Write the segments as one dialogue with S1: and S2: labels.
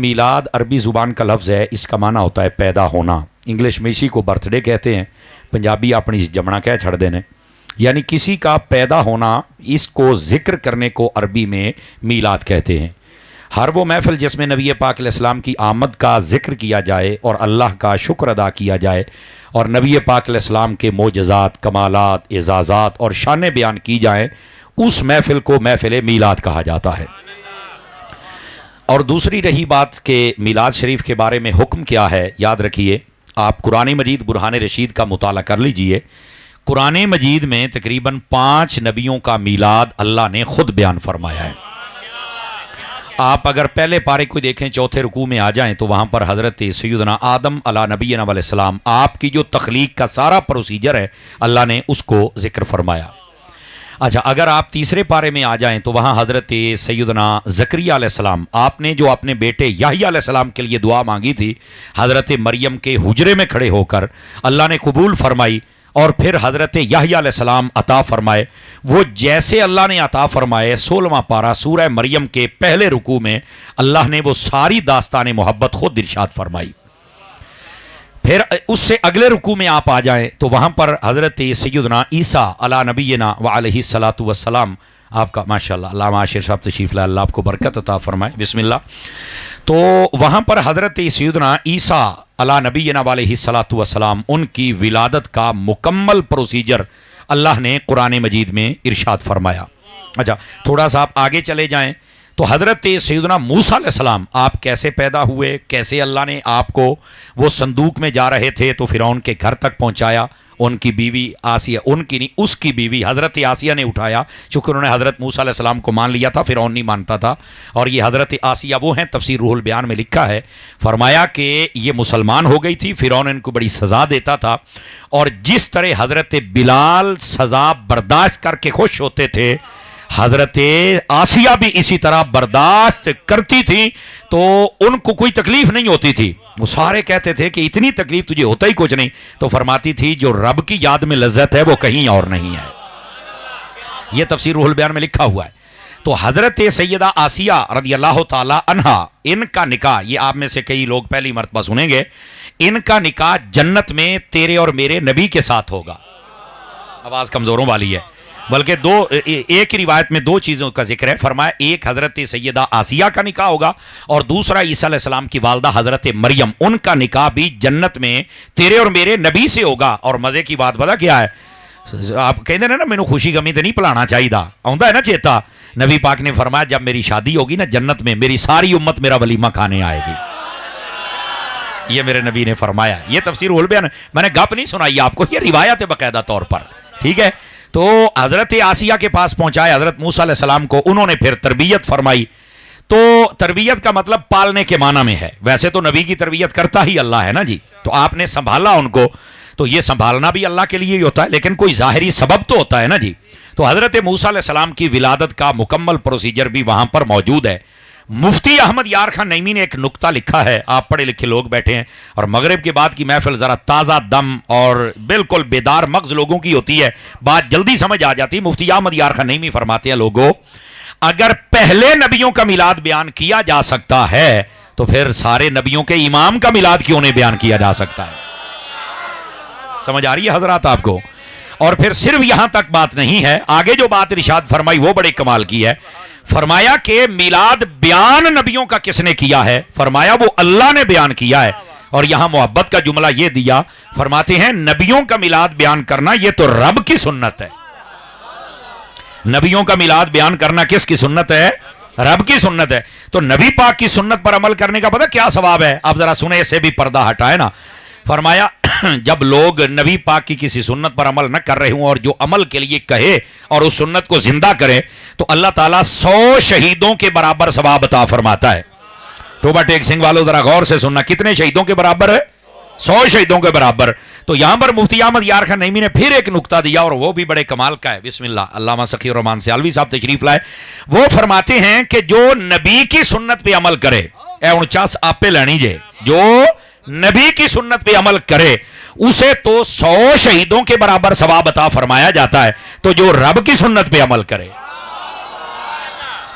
S1: میلاد عربی زبان کا لفظ ہے، اس کا معنی ہوتا ہے پیدا ہونا۔ انگلش میں اسی کو برتھ ڈے کہتے ہیں، پنجابی اپنی جمنا کہہ چھڑ دینے، یعنی کسی کا پیدا ہونا، اس کو ذکر کرنے کو عربی میں میلاد کہتے ہیں۔ ہر وہ محفل جس میں نبی پاک علیہ السلام کی آمد کا ذکر کیا جائے اور اللہ کا شکر ادا کیا جائے اور نبی پاک علیہ السلام کے معجزات، کمالات، اعزازات اور شانیں بیان کی جائیں، اس محفل کو محفل میلاد کہا جاتا ہے۔ اور دوسری رہی بات کہ میلاد شریف کے بارے میں حکم کیا ہے، یاد رکھیے، آپ قرآن مجید برہان رشید کا مطالعہ کر لیجئے۔ قرآن مجید میں تقریباً 5 نبیوں کا میلاد اللہ نے خود بیان فرمایا ہے۔ آپ اگر پہلے پارے کو دیکھیں، چوتھے رکوع میں آ جائیں تو وہاں پر حضرت سیدنا آدم علیہ نبینا علیہ السلام، آپ کی جو تخلیق کا سارا پروسیجر ہے، اللہ نے اس کو ذکر فرمایا۔ اچھا، اگر آپ تیسرے پارے میں آ جائیں تو وہاں حضرت سیدنا زکریا علیہ السلام، آپ نے جو اپنے بیٹے یحییٰ علیہ السلام کے لیے دعا مانگی تھی، حضرت مریم کے حجرے میں کھڑے ہو کر اللہ نے قبول فرمائی اور پھر حضرت یحییٰ علیہ السلام عطا فرمائے۔ وہ جیسے اللہ نے عطا فرمائے، 16واں پارہ سورہ مریم کے پہلے رکوع میں اللہ نے وہ ساری داستان محبت خود ارشاد فرمائی۔ پھر اس سے اگلے رکوع میں آپ آ جائیں تو وہاں پر حضرت سیدنا عیسیٰ علیہ نبینا وعلیہ الصلاۃ والسلام، آپ کا ماشاءاللہ علامہ عاشر صاحب تشریف لائے، اللہ آپ کو برکت عطا فرمائے، بسم اللہ۔ تو وہاں پر حضرت سیدنا عیسیٰ علیہ نبینا علیہ الصلاۃ والسلام، ان کی ولادت کا مکمل پروسیجر اللہ نے قرآن مجید میں ارشاد فرمایا۔ اچھا، تھوڑا سا آپ آگے چلے جائیں تو حضرت سیدنا موسیٰ علیہ السلام، آپ کیسے پیدا ہوئے، کیسے اللہ نے آپ کو، وہ صندوق میں جا رہے تھے تو فرعون کے گھر تک پہنچایا، ان کی بیوی آسیہ، ان کی نہیں اس کی بیوی حضرت آسیہ نے اٹھایا، چونکہ انہوں نے حضرت موسیٰ علیہ السلام کو مان لیا تھا، فرعون نہیں مانتا تھا۔ اور یہ حضرت آسیہ وہ ہیں، تفسیر روح البیان میں لکھا ہے، فرمایا کہ یہ مسلمان ہو گئی تھی، فرعون ان کو بڑی سزا دیتا تھا، اور جس طرح حضرت بلال سزا برداشت کر کے خوش ہوتے تھے، حضرت آسیہ بھی اسی طرح برداشت کرتی تھی، تو ان کو کوئی تکلیف نہیں ہوتی تھی۔ وہ سارے کہتے تھے کہ اتنی تکلیف تجھے ہوتا ہی کچھ نہیں، تو فرماتی تھی جو رب کی یاد میں لذت ہے وہ کہیں اور نہیں ہے۔ یہ تفسیر روح البیان میں لکھا ہوا ہے۔ تو حضرت سیدہ آسیہ رضی اللہ تعالی عنہا، ان کا نکاح، یہ آپ میں سے کئی لوگ پہلی مرتبہ سنیں گے، ان کا نکاح جنت میں تیرے اور میرے نبی کے ساتھ ہوگا۔ آواز کمزوروں والی ہے، بلکہ ایک ہی روایت میں 2 چیزوں کا ذکر ہے، فرمایا ایک حضرت سیدہ آسیہ کا نکاح ہوگا اور دوسرا عیسیٰ علیہ السلام کی والدہ حضرت مریم، ان کا نکاح بھی جنت میں تیرے اور میرے نبی سے ہوگا۔ اور مزے کی بات پتہ کیا ہے، آپ کہتے ہیں نا مینوں خوشی غمی تے نہیں پلانا چاہیے، آؤندا ہے نا چیتا، نبی پاک نے فرمایا جب میری شادی ہوگی نا جنت میں، میری ساری امت میرا ولیمہ کھانے آئے گی۔ یہ میرے نبی نے فرمایا، یہ تفسیر روح البیان، میں نے گپ نہیں سنائی آپ کو، یہ روایت ہے باقاعدہ طور پر، ٹھیک ہے۔ تو حضرت آسیہ کے پاس پہنچائے حضرت موسیٰ علیہ السلام کو، انہوں نے پھر تربیت فرمائی۔ تو تربیت کا مطلب پالنے کے معنی میں ہے، ویسے تو نبی کی تربیت کرتا ہی اللہ ہے نا جی، تو آپ نے سنبھالا ان کو، تو یہ سنبھالنا بھی اللہ کے لیے ہی ہوتا ہے، لیکن کوئی ظاہری سبب تو ہوتا ہے نا جی۔ تو حضرت موسیٰ علیہ السلام کی ولادت کا مکمل پروسیجر بھی وہاں پر موجود ہے۔ مفتی احمد یار خان نعیمی نے ایک نکتہ لکھا ہے، آپ پڑھے لکھے لوگ بیٹھے ہیں اور مغرب کے بعد کی محفل ذرا تازہ دم اور بالکل بیدار مغز لوگوں کی ہوتی ہے، بات جلدی سمجھ آ جاتی ہے۔ مفتی احمد یار خان نعیمی فرماتے ہیں، لوگوں اگر پہلے نبیوں کا میلاد بیان کیا جا سکتا ہے تو پھر سارے نبیوں کے امام کا میلاد کیوں نہیں بیان کیا جا سکتا ہے؟ سمجھ آ رہی ہے حضرات آپ کو؟ اور پھر صرف یہاں تک بات نہیں ہے، آگے جو بات ارشاد فرمائی وہ بڑے کمال کی ہے۔ فرمایا کہ میلاد بیان نبیوں کا کس نے کیا ہے؟ فرمایا وہ اللہ نے بیان کیا ہے، اور یہاں محبت کا جملہ یہ دیا، فرماتے ہیں نبیوں کا میلاد بیان کرنا یہ تو رب کی سنت ہے۔ نبیوں کا میلاد بیان کرنا کس کی سنت ہے؟ رب کی سنت ہے۔ تو نبی پاک کی سنت پر عمل کرنے کا پتہ کیا ثواب ہے؟ آپ ذرا سنیں، اسے بھی پردہ ہٹائے نا۔ فرمایا جب لوگ نبی پاک کی کسی سنت پر عمل نہ کر رہے ہوں اور جو عمل کے لیے کہے اور اس سنت کو زندہ کرے تو اللہ تعالیٰ 100 شہیدوں کے برابر ثواب عطا فرماتا ہے۔ ٹوبہ ٹیک سنگھ والوں ذرا غور سے سننا، کتنے شہیدوں کے برابر ہے؟ 100 شہیدوں کے برابر۔ تو یہاں پر مفتی احمد یار خان نعیمی نے پھر ایک نکتہ دیا اور وہ بھی بڑے کمال کا ہے، بسم اللہ۔ علامہ سخی الرحمان سیالوی صاحب تشریف لائے، وہ فرماتے ہیں کہ جو نبی کی سنت پہ عمل کرے، 49 آپ پہ لینی جے، جو نبی کی سنت پہ عمل کرے اسے تو 100 شہیدوں کے برابر ثواب عطا فرمایا جاتا ہے، تو جو رب کی سنت پہ عمل کرے،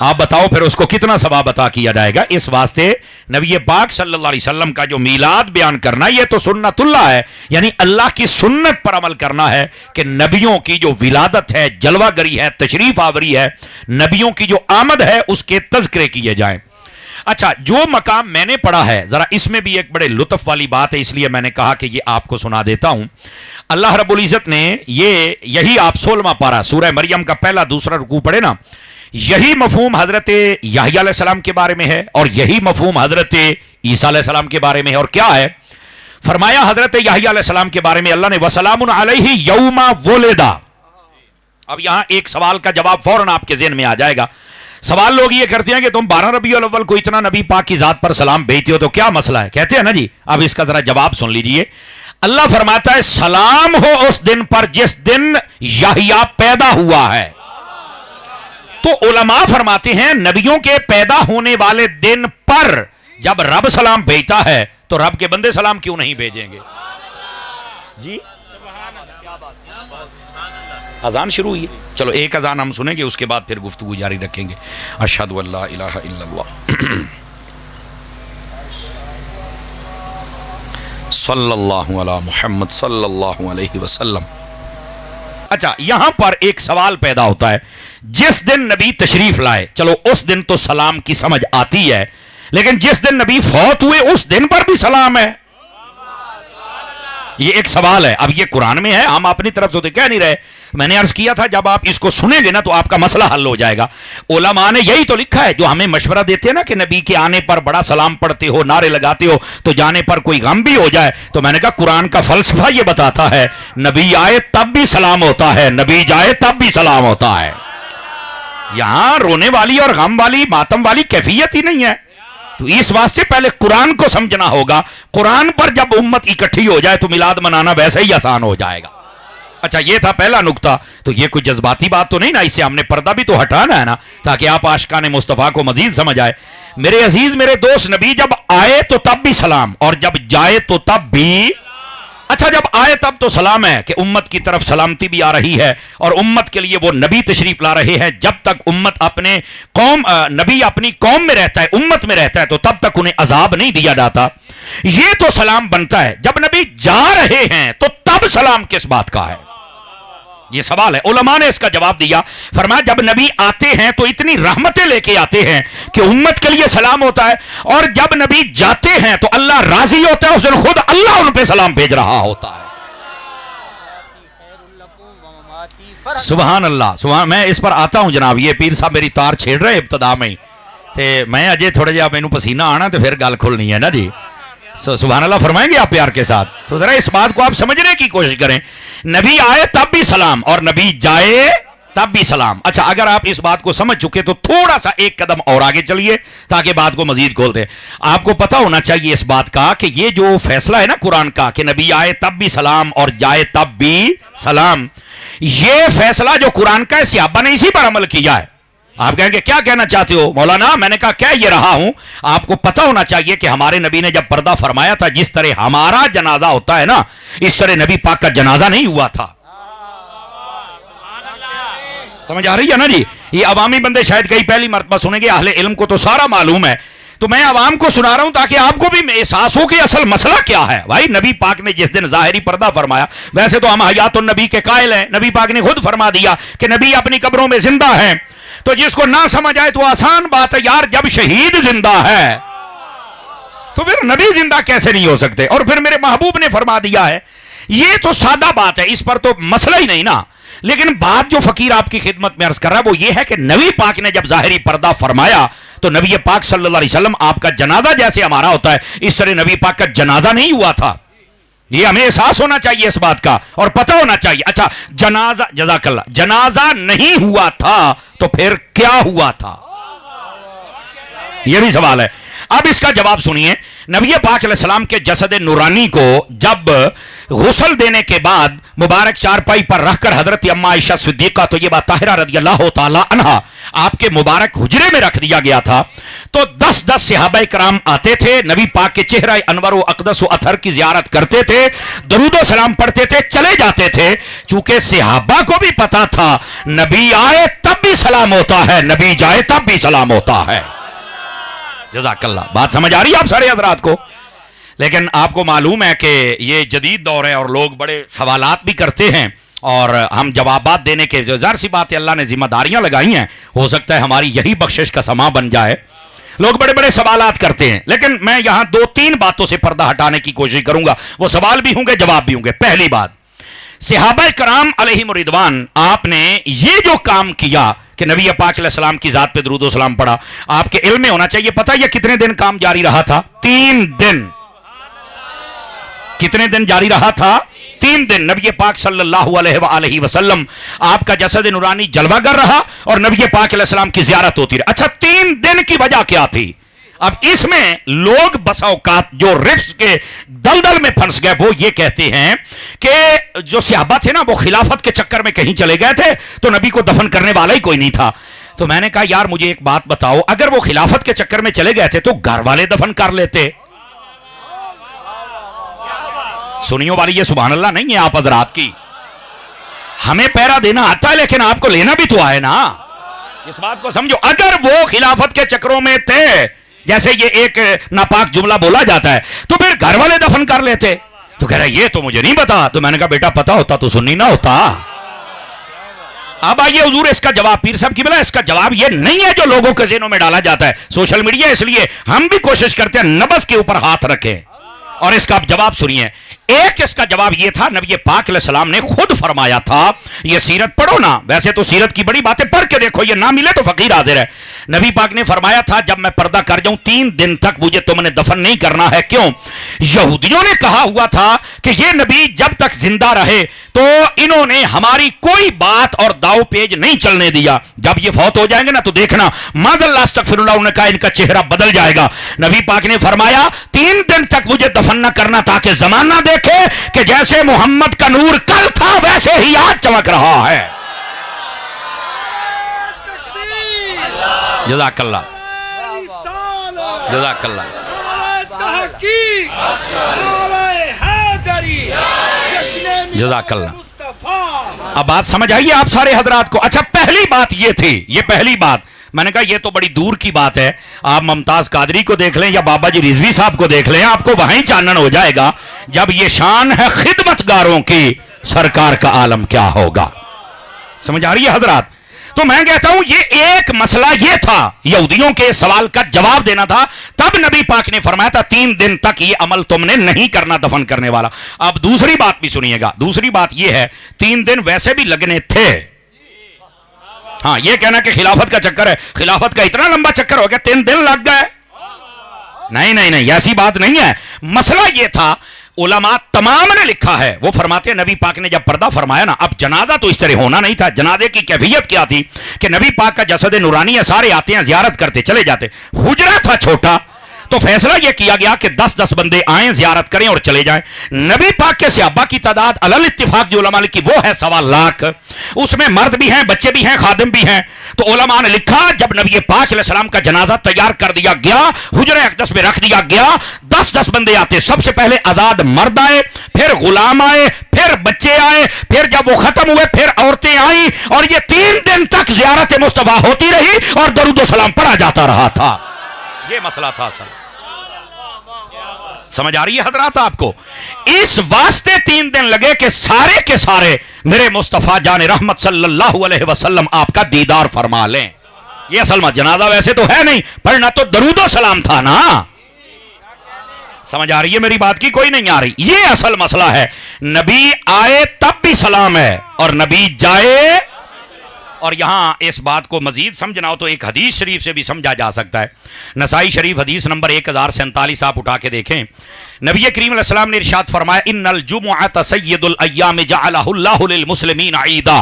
S1: آپ بتاؤ پھر اس کو کتنا ثواب عطا کیا جائے گا. اس واسطے نبی پاک صلی اللہ علیہ وسلم کا جو میلاد بیان کرنا یہ تو سنت اللہ ہے, یعنی اللہ کی سنت پر عمل کرنا ہے کہ نبیوں کی جو ولادت ہے, جلوہ گری ہے, تشریف آوری ہے, نبیوں کی جو آمد ہے اس کے تذکرے کیے جائیں. اچھا, جو مقام میں نے پڑھا ہے ذرا اس میں بھی ایک بڑے لطف والی بات ہے, اس لیے میں نے کہا کہ یہ آپ کو سنا دیتا ہوں. اللہ رب العزت نے یہی آپ 16واں پارہ سورہ مریم کا پہلا دوسرا رکوع پڑھے نا, یہی مفہوم حضرت یحییٰ علیہ السلام کے بارے میں ہے اور یہی مفہوم حضرت عیسیٰ علیہ السلام کے بارے میں ہے. اور کیا ہے فرمایا حضرت یحییٰ علیہ السلام کے بارے میں اللہ نے وسلام علیہ یوم ولدا. اب یہاں ایک سوال کا جواب فوراً آپ کے ذہن میں آ جائے گا. سوال لوگ یہ کرتے ہیں کہ تم 12 ربیع الاول کو اتنا نبی پاک کی ذات پر سلام بھیجتے ہو تو کیا مسئلہ ہے, کہتے ہیں نا جی. اب اس کا ذرا جواب سن لیجئے. اللہ فرماتا ہے سلام ہو اس دن پر جس دن یحییٰ پیدا ہوا ہے. تو علماء فرماتے ہیں نبیوں کے پیدا ہونے والے دن پر جب رب سلام بھیجتا ہے تو رب کے بندے سلام کیوں نہیں بھیجیں گے جی. اذان شروع ہوئی ہے, چلو ایک اذان ہم سنیں گے, اس کے بعد پھر گفتگو جاری رکھیں گے. اشہد ان لا الہ الا اللہ صلی اللہ علی محمد صلی اللہ علیہ وسلم. اچھا, یہاں پر ایک سوال پیدا ہوتا ہے. جس دن نبی تشریف لائے چلو اس دن تو سلام کی سمجھ آتی ہے, لیکن جس دن نبی فوت ہوئے اس دن پر بھی سلام ہے, یہ ایک سوال ہے. اب یہ قرآن میں ہے, ہم اپنی طرف سے تو کہہ نہیں رہے. میں نے عرض کیا تھا جب آپ اس کو سنیں گے نا تو آپ کا مسئلہ حل ہو جائے گا. علماء نے یہی تو لکھا ہے جو ہمیں مشورہ دیتے ہیں نا کہ نبی کے آنے پر بڑا سلام پڑھتے ہو, نعرے لگاتے ہو, تو جانے پر کوئی غم بھی ہو جائے. تو میں نے کہا قرآن کا فلسفہ یہ بتاتا ہے نبی آئے تب بھی سلام ہوتا ہے, نبی جائے تب بھی سلام ہوتا ہے. یہاں رونے والی اور غم والی ماتم والی کیفیت ہی نہیں ہے. تو اس واسطے پہلے قرآن کو سمجھنا ہوگا. قرآن پر جب امت اکٹھی ہو جائے تو میلاد منانا ویسے ہی آسان ہو جائے گا. اچھا, یہ تھا پہلا نکتہ. تو یہ کوئی جذباتی بات تو نہیں نا, اس سے ہم نے پردہ بھی تو ہٹانا ہے نا تاکہ آپ عاشقان مصطفیٰ کو مزید سمجھ آئے. میرے عزیز میرے دوست, نبی جب آئے تو تب بھی سلام اور جب جائے تو تب بھی. اچھا, جب آئے تب تو سلام ہے کہ امت کی طرف سلامتی بھی آ رہی ہے اور امت کے لیے وہ نبی تشریف لا رہے ہیں. جب تک امت اپنے نبی اپنی قوم میں رہتا ہے, امت میں رہتا ہے, تو تب تک انہیں عذاب نہیں دیا جاتا. یہ تو سلام بنتا ہے. جب نبی جا رہے ہیں تو تب سلام کس بات کا ہے, یہ سوال ہے. علماء نے اس کا جواب دیا, فرمایا جب نبی آتے ہیں تو اتنی رحمتیں لے کے آتے ہیں کہ امت کے لیے سلام ہوتا ہے, اور جب نبی جاتے ہیں تو اللہ راضی ہوتا ہے, اس دن خود اللہ ان پہ سلام بھیج رہا ہوتا ہے. سبحان اللہ, سبحان. میں اس پر آتا ہوں جناب. یہ پیر صاحب میری تار چھیڑ رہے ابتدا میں, میں اجے تھوڑا جہا مینوں پسینہ آنا تو پھر گل کھلنی ہے نا جی. سبحان اللہ فرمائیں گے آپ پیار کے ساتھ. تو ذرا اس بات کو آپ سمجھنے کی کوشش کریں. نبی آئے تب بھی سلام اور نبی جائے تب بھی سلام. اچھا, اگر آپ اس بات کو سمجھ چکے تو تھوڑا سا ایک قدم اور آگے چلیے تاکہ بات کو مزید کھول دیں. آپ کو پتا ہونا چاہیے اس بات کا کہ یہ جو فیصلہ ہے نا قرآن کا کہ نبی آئے تب بھی سلام اور جائے تب بھی سلام, یہ فیصلہ جو قرآن کا ہے صحابہ نے اسی پر عمل کیا ہے. آپ کہیں گے کیا کہنا چاہتے ہو مولانا؟ میں نے کہا کہہ یہ رہا ہوں, آپ کو پتا ہونا چاہیے کہ ہمارے نبی نے جب پردہ فرمایا تھا جس طرح ہمارا جنازہ ہوتا ہے نا, اس طرح نبی پاک کا جنازہ نہیں ہوا تھا. سمجھ آ رہی ہے نا جی. یہ عوامی بندے شاید کئی پہلی مرتبہ سنیں گے, اہل علم کو تو سارا معلوم ہے. تو میں عوام کو سنا رہا ہوں تاکہ آپ کو بھی احساس ہو کہ اصل مسئلہ کیا ہے. بھائی نبی پاک نے جس دن ظاہری پردہ فرمایا, ویسے تو ہم حیات النبی کے قائل ہیں, نبی پاک نے خود فرما دیا کہ نبی اپنی قبروں میں زندہ ہیں. تو جس کو نہ سمجھ آئے تو آسان بات ہے یار, جب شہید زندہ ہے تو پھر نبی زندہ کیسے نہیں ہو سکتے؟ اور پھر میرے محبوب نے فرما دیا ہے. یہ تو سادہ بات ہے, اس پر تو مسئلہ ہی نہیں نا. لیکن بات جو فقیر آپ کی خدمت میں عرض کر رہا ہے وہ یہ ہے کہ نبی پاک نے جب ظاہری پردہ فرمایا تو نبی پاک صلی اللہ علیہ وسلم, آپ کا جنازہ جیسے ہمارا ہوتا ہے اس طرح نبی پاک کا جنازہ نہیں ہوا تھا. یہ ہمیں احساس ہونا چاہیے اس بات کا اور پتہ ہونا چاہیے. اچھا, جنازہ, جزاک اللہ, جنازہ نہیں ہوا تھا تو پھر کیا ہوا تھا؟ یہ بھی سوال ہے. اب اس کا جواب سنیے. نبی پاک علیہ السلام کے جسد نورانی کو جب غسل دینے کے بعد مبارک چارپائی پر رکھ کر حضرت اما عائشہ صدیقہ طیبہ طاہرہ رضی اللہ تعالی عنہا آپ کے مبارک حجرے میں رکھ دیا گیا تھا, تو 10 صحابہ کرام آتے تھے, نبی پاک کے چہرہ انور و اقدس و اطہر کی زیارت کرتے تھے, درود و سلام پڑھتے تھے, چلے جاتے تھے. چونکہ صحابہ کو بھی پتا تھا نبی آئے تب بھی سلام ہوتا ہے, نبی جائے تب بھی سلام ہوتا ہے. جزاک اللہ. بات سمجھ آ رہی ہے آپ سارے حضرات کو؟ لیکن آپ کو معلوم ہے کہ یہ جدید دور ہے اور لوگ بڑے سوالات بھی کرتے ہیں, اور ہم جوابات دینے کے ظاہر سی بات ہے اللہ نے ذمہ داریاں لگائی ہیں, ہو سکتا ہے ہماری یہی بخشش کا سما بن جائے. لوگ بڑے بڑے سوالات کرتے ہیں, لیکن میں یہاں 2-3 باتوں سے پردہ ہٹانے کی کوشش کروں گا. وہ سوال بھی ہوں گے, جواب بھی ہوں گے. پہلی بات, صحابہ کرام علیہم رضوان آپ نے یہ جو کام کیا کہ نبی پاک علیہ السلام کی ذات پہ درود و سلام پڑھا, آپ کے علم میں ہونا چاہیے پتہ یہ کتنے دن کام جاری رہا تھا؟ 3 دن. کتنے دن جاری رہا تھا؟ 3 دن. نبی پاک صلی اللہ علیہ وآلہ وسلم آپ کا جسد نورانی جلوہ گر رہا اور نبی پاک علیہ السلام کی زیارت ہوتی رہی. اچھا 3 دن کی وجہ کیا تھی؟ اب اس میں لوگ بس اوقات جو رفس کے دلدل میں پھنس گئے وہ یہ کہتے ہیں کہ جو صحابہ تھے نا وہ خلافت کے چکر میں کہیں چلے گئے تھے تو نبی کو دفن کرنے والا ہی کوئی نہیں تھا. تو میں نے کہا یار مجھے ایک بات بتاؤ, اگر وہ خلافت کے چکر میں چلے گئے تھے تو گھر والے دفن کر لیتے. سنیوں والی یہ سبحان اللہ نہیں ہے آپ حضرات کی. ہمیں پیرا دینا آتا ہے لیکن آپ کو لینا بھی تو آئے نا, اس بات کو سمجھو. اگر وہ خلافت کے چکروں میں تھے, جیسے یہ ایک ناپاک جملہ بولا جاتا ہے, تو پھر گھر والے دفن کر لیتے. تو کہہ رہا یہ تو مجھے نہیں پتا. تو میں نے کہا بیٹا پتا ہوتا تو سنی نہ ہوتا. اب آئیے حضور اس کا جواب, پیر صاحب کی بلا اس کا جواب یہ نہیں ہے جو لوگوں کے ذہنوں میں ڈالا جاتا ہے سوشل میڈیا, اس لیے ہم بھی کوشش کرتے ہیں نبض کے اوپر ہاتھ رکھیں اور اس کا جواب سنیے. ایک اس کا جواب یہ تھا, نبی پاک علیہ السلام نے خود فرمایا تھا, یہ سیرت پڑھو نا, ویسے تو سیرت کی بڑی باتیں پڑھ کے دیکھو, یہ نہ ملے تو فقیر حاضر ہے. نبی پاک نے فرمایا تھا جب میں پردہ کر جاؤں 3 دن تک مجھے تم نے دفن نہیں کرنا ہے. کیوں؟ یہودیوں نے کہا ہوا تھا کہ یہ نبی جب تک زندہ رہے تو انہوں نے ہماری کوئی بات اور داؤ پیج نہیں چلنے دیا, جب یہ فوت ہو جائیں گے نا تو دیکھنا معاذ اللہ استغفر اللہ, انہوں نے کہا ان کا چہرہ بدل جائے گا. نبی پاک نے فرمایا 3 دن تک مجھے دفن نہ کرنا تاکہ زمانہ دیکھے کہ جیسے محمد کا نور کل تھا ویسے ہی آج چمک رہا ہے. جزاک اللہ, جزاک اللہ. جزاک اللہ. اب بات سمجھ آئیے آپ سارے حضرات کو. اچھا پہلی بات یہ تھی, یہ پہلی بات میں نے کہا یہ تو بڑی دور کی بات ہے, آپ ممتاز قادری کو دیکھ لیں یا بابا جی رضوی صاحب کو دیکھ لیں, آپ کو وہیں چانن ہو جائے گا. جب یہ شان ہے خدمت گاروں کی, سرکار کا عالم کیا ہوگا. سمجھ آ رہی ہے حضرات؟ تو میں کہتا ہوں یہ ایک مسئلہ یہ تھا, یہودیوں کے سوال کا جواب دینا تھا. تب نبی پاک نے فرمایا تھا 3 دن تک یہ عمل تم نے نہیں کرنا دفن کرنے والا. اب دوسری بات بھی سنیے گا. دوسری بات یہ ہے 3 دن ویسے بھی لگنے تھے. ہاں یہ کہنا کہ خلافت کا چکر ہے, خلافت کا اتنا لمبا چکر ہو گیا 3 دن لگ گئے, نہیں نہیں نہیں ایسی بات نہیں ہے. مسئلہ یہ تھا, علماء تمام نے لکھا ہے, وہ فرماتے ہیں نبی پاک نے جب پردہ فرمایا نا, اب جنازہ تو اس طرح ہونا نہیں تھا. جنازے کی کیفیت کیا تھی کہ نبی پاک کا جسد نورانی ہے, سارے آتے ہیں زیارت کرتے چلے جاتے. حجرہ تھا چھوٹا, تو فیصلہ یہ کیا گیا کہ 10 بندے آئیں زیارت کریں اور چلے جائیں. نبی پاک کے صحابہ کی تعداد علل اتفاق جو علماء کی وہ ہے 1.25 لاکھ, اس میں مرد بھی ہیں, بچے بھی ہیں, خادم بھی ہیں. تو علماء نے لکھا جب نبی پاک علیہ السلام کا جنازہ تیار کر دیا گیا, حجرہ اقدس میں رکھ دیا گیا, 10 بندے آتے. سب سے پہلے آزاد مرد آئے, پھر غلام آئے, پھر بچے آئے, پھر جب وہ ختم ہوئے پھر عورتیں آئیں, اور یہ 3 دن تک زیارت مصطفیٰ ہوتی رہی اور درود و سلام پڑھا جاتا رہا تھا. یہ مسئلہ تھا سر. سمجھ آ رہی ہے حضرات آپ کو؟ اس واسطے 3 دن لگے کہ سارے کے سارے میرے مصطفیٰ جان رحمت صلی اللہ علیہ وسلم آپ کا دیدار فرما لیں. یہ اصل میں جنازہ ویسے تو ہے نہیں, پڑھنا تو درود و سلام تھا نا. سمجھ آ رہی ہے میری بات کی؟ کوئی نہیں آ رہی. یہ اصل مسئلہ ہے. نبی آئے تب بھی سلام ہے اور نبی جائے. اور یہاں اس بات کو مزید سمجھنا ہو تو ایک حدیث شریف سے بھی سمجھا جا سکتا ہے. نسائی شریف حدیث نمبر 1047 آپ اٹھا کے دیکھیں. نبی کریم علیہ السلام نے ارشاد فرمایا ان الجمعۃ سید الایام جعلہ اللہ للمسلمین عیدا.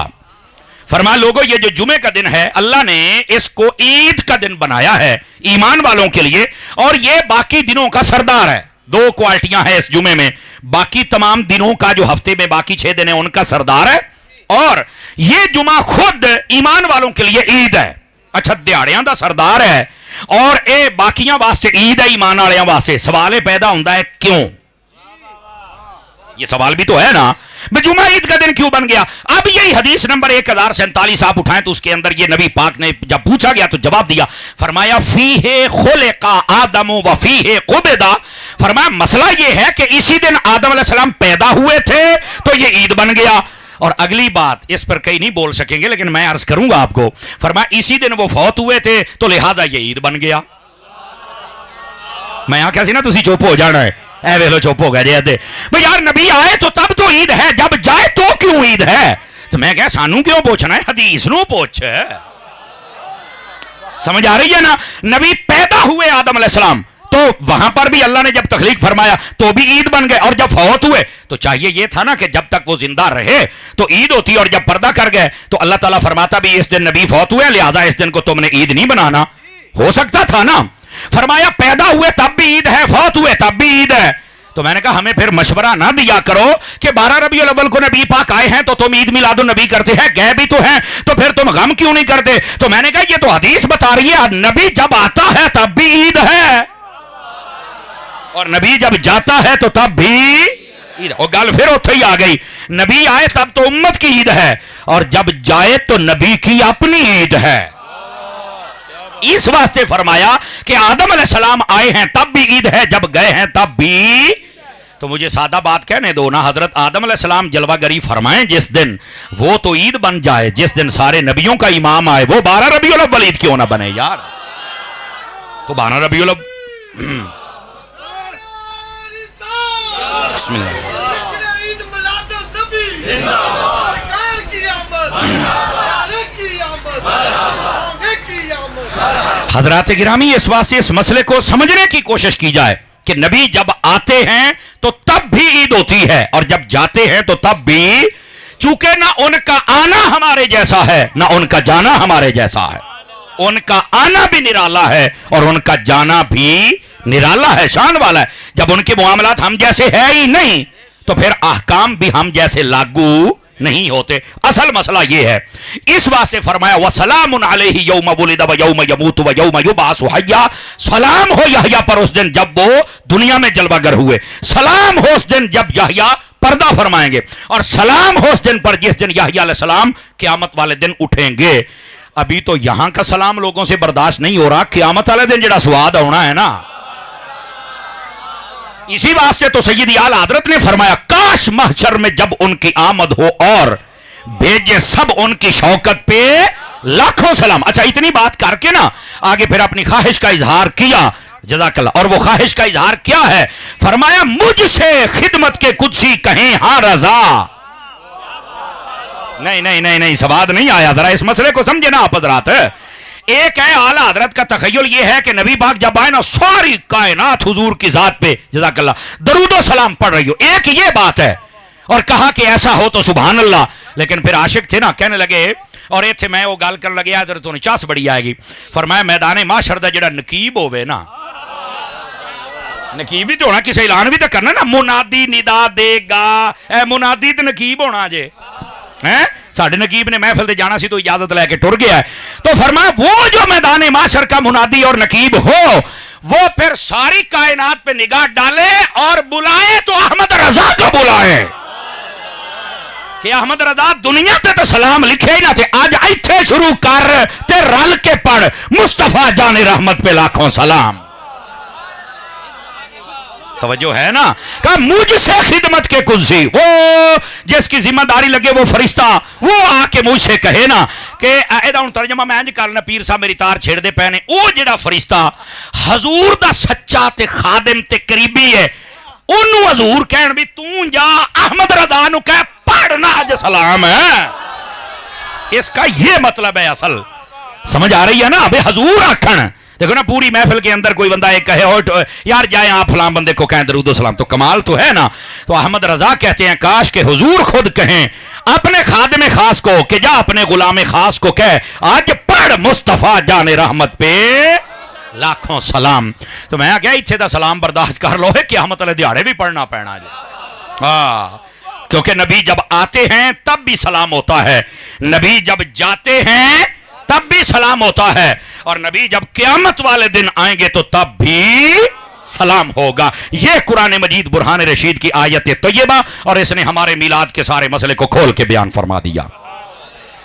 S1: فرمایا لوگوں یہ جو جمعے کا دن ہے اللہ نے اس کو عید کا دن بنایا ہے ایمان والوں کے لیے، اور یہ باقی دنوں کا سردار ہے. دو کوالٹیاں ہیں اس جمعے میں، باقی تمام دنوں کا جو ہفتے میں باقی 6 دن ہیں ان کا سردار ہے، اور یہ جمعہ خود ایمان والوں کے لیے عید ہے. اچھا دیہڑیاں دا سردار ہے اور اے باقیاں واسطے عید ہے ایمان والوں واسطے. سوال پیدا ہوتا ہے کیوں؟ یہ سوال بھی تو ہے نا، جمعہ عید کا دن کیوں بن گیا؟ اب یہی حدیث نمبر 1047 آپ اٹھائیں تو اس کے اندر یہ نبی پاک نے جب پوچھا گیا تو جواب دیا، فرمایا فیہ خلق آدم و فیہ قبض. فرمایا مسئلہ یہ ہے کہ اسی دن آدم علیہ السلام پیدا ہوئے تھے تو یہ عید بن گیا. اور اگلی بات اس پر کئی نہیں بول سکیں گے لیکن میں عرض کروں گا آپ کو، فرمایا اسی دن وہ فوت ہوئے تھے تو لہذا یہ عید بن گیا. میں آکھا سی نا تسی چپ ہو جانا ہے، اے ویلو چپ ہو گئے جی بھئی یار نبی آئے تو تب تو عید ہے، جب جائے تو کیوں عید ہے؟ تو میں کہا سانوں کیوں پوچھنا ہے، حدیث نو پوچھ. سمجھ آ رہی ہے نا؟ نبی پیدا ہوئے آدم علیہ السلام تو وہاں پر بھی اللہ نے جب تخلیق فرمایا تو بھی عید بن گئے، اور جب فوت ہوئے تو چاہیے یہ تھا نا کہ جب تک وہ زندہ رہے تو عید ہوتی، اور جب پردہ کر گئے تو اللہ تعالیٰ فرماتا بھی اس دن نبی فوت ہوئے لہذا اس دن کو تم نے عید نہیں بنانا. ہو سکتا تھا نا. فرمایا پیدا ہوئے تب بھی عید ہے، فوت ہوئے تب بھی عید ہے. تو میں نے کہا ہمیں پھر مشورہ نہ دیا کرو کہ 12 ربیع الاول کو نبی پاک آئے ہیں تو تم عید میلاد النبی کرتے ہیں، گئے بھی تو ہیں تو پھر تم غم کیوں نہیں کرتے؟ تو میں نے کہا یہ تو حدیث بتا رہی ہے نبی جب آتا ہے تب بھی عید ہے، اور نبی جب جاتا ہے تو تب بھی عید. اور گل پھر اتھے ہی آ گئی، نبی آئے تب تو امت کی عید ہے، اور جب جائے تو نبی کی اپنی عید ہے. اس واسطے فرمایا کہ آدم علیہ السلام آئے ہیں تب بھی عید ہے، جب گئے ہیں تب بھی. تو مجھے سادہ بات کہنے دو نا، حضرت آدم علیہ السلام جلوہ گری فرمائیں جس دن، وہ تو عید بن جائے. جس دن سارے نبیوں کا امام آئے وہ 12 ربیع الاول عید کیوں نہ بنے یار؟ تو 12 ربیع الاول بسم اللہ حضرات گرامی، اس واسطے اس مسئلے کو سمجھنے کی کوشش کی جائے کہ نبی جب آتے ہیں تو تب بھی عید ہوتی ہے، اور جب جاتے ہیں تو تب بھی. چونکہ نہ ان کا آنا ہمارے جیسا ہے نہ ان کا جانا ہمارے جیسا ہے. ان کا آنا بھی نرالا ہے اور ان کا جانا بھی نرالا ہے، شان والا ہے. جب ان کے معاملات ہم جیسے ہے ہی نہیں تو پھر احکام بھی ہم جیسے لاگو نہیں ہوتے. اصل مسئلہ یہ ہے، اس واسطے فرمایا وَسَلَامٌ عَلَيْهِ يَوْمَ وُلِدَ وَيَوْمَ يَمُوتُ وَيَوْمَ يُبْعَثُ حَيًّا. سلام ہو یحییٰ پر اس دن جب وہ دنیا میں جلوہ گر ہوئے، سلام ہو اس دن جب یحییٰ پردہ فرمائیں گے، اور سلام ہو اس دن پر جس دن یحییٰ علیہ السلام قیامت والے دن اٹھیں گے. ابھی تو یہاں کا سلام لوگوں سے برداشت نہیں ہو رہا، قیامت والے دن جڑا سواد ہونا ہے نا. اسی واسطے تو سیدی اعلیٰ حضرت نے فرمایا کاش محشر میں جب ان کی آمد ہو اور بھیجے سب ان کی شوکت پہ لاکھوں سلام. اچھا اتنی بات کر کے نا آگے پھر اپنی خواہش کا اظہار کیا، جزاک اللہ. اور وہ خواہش کا اظہار کیا ہے؟ فرمایا مجھ سے خدمت کے قدسی کہیں ہاں رضا. نہیں سواد نہیں آیا، ذرا اس مسئلے کو سمجھے نا آپ حضرات. ایک ہے اعلیٰ حضرت کا تخیل یہ ہے کہ نبی پاک جب آئے نا ساری کائنات حضور کی ذات پہ جزاک اللہ درود و سلام پڑھ رہی ہو، ایک یہ بات ہے. اور کہا کہ ایسا ہو تو سبحان اللہ. لیکن پھر عاشق تھے نا، کہنے لگے، اور یہ تھے میں وہ گال کر لگیا حضرت انہیں چاس بڑی آئے گی. فرمایا میدان معاشر دا جڑا نقیب ہوئے نا، نقیب بھی تو ہونا، کسی اعلان بھی تو کرنا نا، منادی ندا دے گا، اے منادی تو نقیب ہونا جے. ساڑھے نقیب نے محفل دے جانا سی تو اجازت لے کے ٹر گیا ہے. تو فرمایا وہ جو میدان معاشر کا منادی اور نقیب ہو وہ پھر ساری کائنات پہ نگاہ ڈالے اور بلائے تو احمد رضا کو بلائے کہ احمد رضا دنیا تے تو سلام لکھے ہی نہ تھے، آج ایتھے شروع کر تے رل کے پڑھ مصطفیٰ جان رحمت پہ لاکھوں سلام. توجہ ہے نا؟ کہا مجھ سے خدمت کے قدسی، وہ جس کی ذمہ داری لگے وہ فرشتہ وہ آ کے مجھ سے کہے نا کہ ایدہ ان ترجمہ میں انج کرنا پیر صاحب میری تار چھیڑ دے پہنے، وہ جڑا فرشتہ حضور دا سچا تے خادم تے قریبی ہے انہوں حضور کہن بھی توں جا احمد رضا نو کہہ پڑھنا اج سلام ہے. اس کا یہ مطلب ہے اصل. سمجھ آ رہی ہے نا؟ بے حضور آکھن دیکھو نا پوری محفل کے اندر کوئی بندہ ایک کہے یار جائیں آپ فلاں بندے کو کہیں درود و سلام، تو کمال تو ہے نا. تو احمد رضا کہتے ہیں کاش کہ حضور خود کہیں اپنے خادم خاص کو کہ جا اپنے غلام خاص کو کہہ آج پڑھ مصطفیٰ جان رحمت پہ لاکھوں سلام. تو میں کیا اتھے دا سلام برداشت کر لو ہے قیامت والے دیہاڑے بھی پڑھنا پینا جی. کیونکہ نبی جب آتے ہیں تب بھی سلام ہوتا ہے، نبی جب جاتے ہیں تب بھی سلام ہوتا ہے، اور نبی جب قیامت والے دن آئیں گے تو تب بھی سلام ہوگا. یہ قرآن مجید برہان رشید کی آیت طیبہ، اور اس نے ہمارے میلاد کے سارے مسئلے کو کھول کے بیان فرما دیا.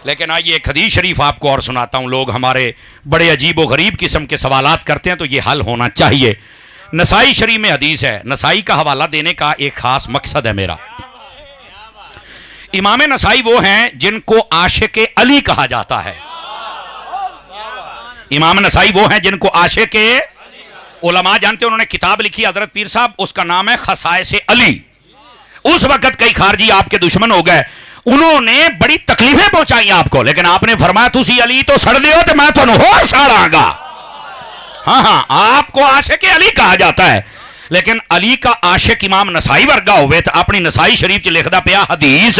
S1: لیکن آئیے ایک حدیث شریف آپ کو اور سناتا ہوں. لوگ ہمارے بڑے عجیب و غریب قسم کے سوالات کرتے ہیں تو یہ حل ہونا چاہیے. نسائی شریف میں حدیث ہے، نسائی کا حوالہ دینے کا ایک خاص مقصد ہے میرا. امام نسائی وہ ہیں جن کو عاشق علی کہا جاتا ہے. امام نسائی وہ ہیں جن کو عاشق علماء جانتے ہیں. انہوں نے کتاب لکھی حضرت پیر صاحب، اس کا نام ہے خصائص علی. اس وقت کئی خارجی آپ کے دشمن ہو گئے، انہوں نے بڑی تکلیفیں پہنچائی آپ کو، لیکن آپ نے فرمایا تسی علی تو سڑ دیو تو میں تھانوں ہور ساڑاں گا. ہاں آپ کو عاشق علی کہا جاتا ہے، لیکن علی کا عاشق امام نسائی ورگا ہوئے تو اپنی نسائی شریف چ لکھدا پیا حدیث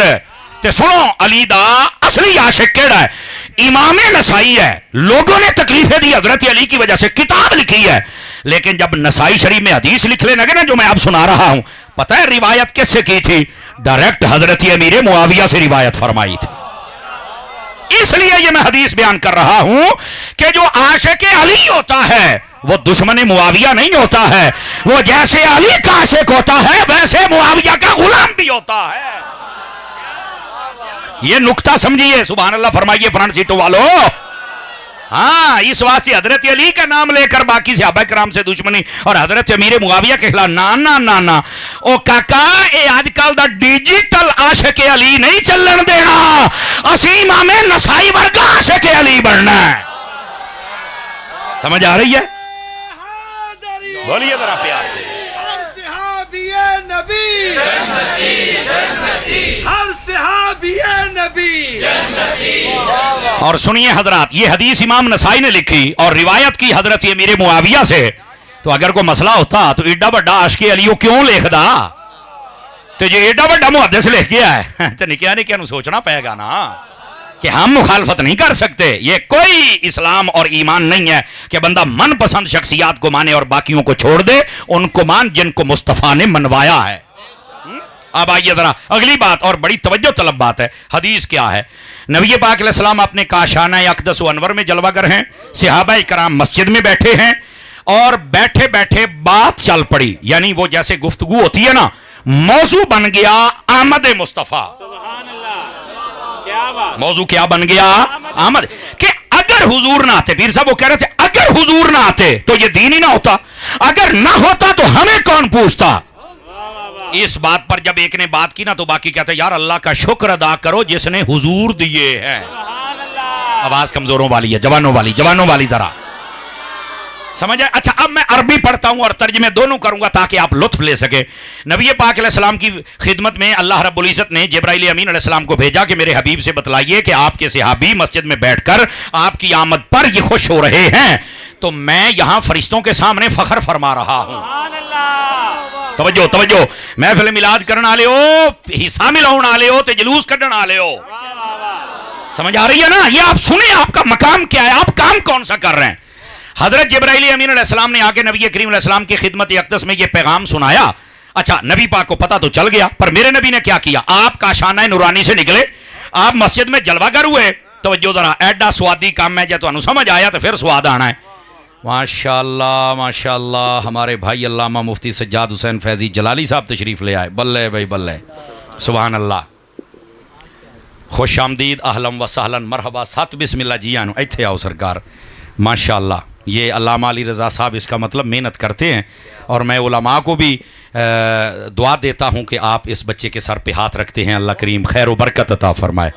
S1: تے سنو علی دا اصلی عاشق کیڑا ہے؟ امام نسائی ہے. لوگوں نے تکلیفیں دی حضرت علی کی وجہ سے، کتاب لکھی ہے، لیکن جب نسائی شریف میں حدیث لکھنے لگے نا جو میں آپ سنا رہا ہوں، پتہ ہے روایت کس سے کی تھی؟ ڈائریکٹ حضرت امیر معاویہ سے روایت فرمائی تھی. اس لیے یہ میں حدیث بیان کر رہا ہوں کہ جو عاشق علی ہوتا ہے وہ دشمن معاویہ نہیں ہوتا ہے، وہ جیسے علی کا عاشق ہوتا ہے ویسے معاویہ کا غلام بھی ہوتا ہے. یہ نکتہ سمجھیے. سبحان اللہ فرمائیے فرنٹ سیٹوں والو. ہاں اس واسطے حضرت علی کا نام لے کر باقی صحابہ کرام سے دشمنی اور حضرت امیر معاویہ کے خلاف نا او کاکا اے آج کل دا ڈیجیٹل عاشق علی نہیں چلن دینا، اسی امام نسائی ورگا عاشق علی بننا ہے. سمجھ آ رہی ہے؟ بولیے ذرا پیار سے.
S2: ہر صحابی نبی جنتی، ہر صحابی نبی جنتی.
S1: اور سنیے حضرات، یہ حدیث امام نسائی نے لکھی اور روایت کی حضرت امیر معاویہ سے. تو اگر کوئی مسئلہ ہوتا تو ایڈا بڑا عاشق علیو کیوں لکھ دا؟ تو جو ایڈا بڑا محدث لکھ گیا ہے تو نکیا نو سوچنا پائے گا نا کہ ہم مخالفت نہیں کر سکتے. یہ کوئی اسلام اور ایمان نہیں ہے کہ بندہ من پسند شخصیات کو مانے اور باقیوں کو چھوڑ دے. ان کو مان جن کو مصطفیٰ نے منوایا ہے. اب آئیے ذرا اگلی بات، اور بڑی توجہ طلب بات ہے. حدیث کیا ہے؟ نبی پاک علیہ السلام اپنے کاشانہ اقدس و انور میں جلوہ گر ہیں، صحابہ کرام مسجد میں بیٹھے ہیں، اور بیٹھے بیٹھے بات چل پڑی. یعنی وہ جیسے گفتگو ہوتی ہے نا، موضوع بن گیا آمد مصطفیٰ. موضوع کیا بن گیا؟ آمد. کہ اگر حضور نہ آتے، پیر صاحب وہ کہہ رہے تھے اگر حضور نہ آتے تو یہ دین ہی نہ ہوتا، اگر نہ ہوتا تو ہمیں کون پوچھتا. اس بات پر جب ایک نے بات کی نا تو باقی کہتے ہیں یار اللہ کا شکر ادا کرو جس نے حضور دیے ہیں. آواز کمزوروں والی ہے، جوانوں والی ذرا سمجھے. اچھا اب میں عربی پڑھتا ہوں اور ترجمے دونوں کروں گا تاکہ آپ لطف لے سکے. نبی پاک علیہ السلام کی خدمت میں اللہ رب العزت نے جبرائیل امین علیہ السلام کو بھیجا کہ میرے حبیب سے بتلائیے کہ آپ کے صحابی مسجد میں بیٹھ کر آپ کی آمد پر یہ خوش ہو رہے ہیں، تو میں یہاں فرشتوں کے سامنے فخر فرما رہا ہوں. توجہ محفل میلاد کرنا لے ہو، حصہ ملاؤن آلے ہو تے جلوس کڈن آلے ہو. سمجھ آ رہی ہے نا؟ یہ آپ سنیں آپ کا مقام کیا ہے، آپ کام کون سا کر رہے ہیں. حضرت جبرائیل امین علیہ السلام نے آگے نبی کریم علیہ السلام کی خدمت اقدس میں یہ پیغام سنایا. اچھا نبی پاک کو پتا تو چل گیا، پر میرے نبی نے کیا کیا؟ آپ کا شانہ نورانی سے نکلے، آپ مسجد میں جلوہ گر ہوئے. توجہ ذرا، ایڈا سوادی کام ہے جب تمہیں سمجھ آیا تو پھر سواد آنا ہے. ماشاءاللہ ہمارے بھائی علامہ مفتی سجاد حسین فیضی جلالی صاحب تشریف لے آئے. بلے بھائی بلے، سبحان اللہ. خوش آمدید، اہلم و سہلن، مرحبا. سات بسم اللہ جی آنو ایتھے آؤ سرکار. ماشاءاللہ یہ علامہ علی رضا صاحب اس کا مطلب محنت کرتے ہیں، اور میں علماء کو بھی دعا دیتا ہوں کہ آپ اس بچے کے سر پہ ہاتھ رکھتے ہیں، اللہ کریم خیر و برکت عطا فرمائے.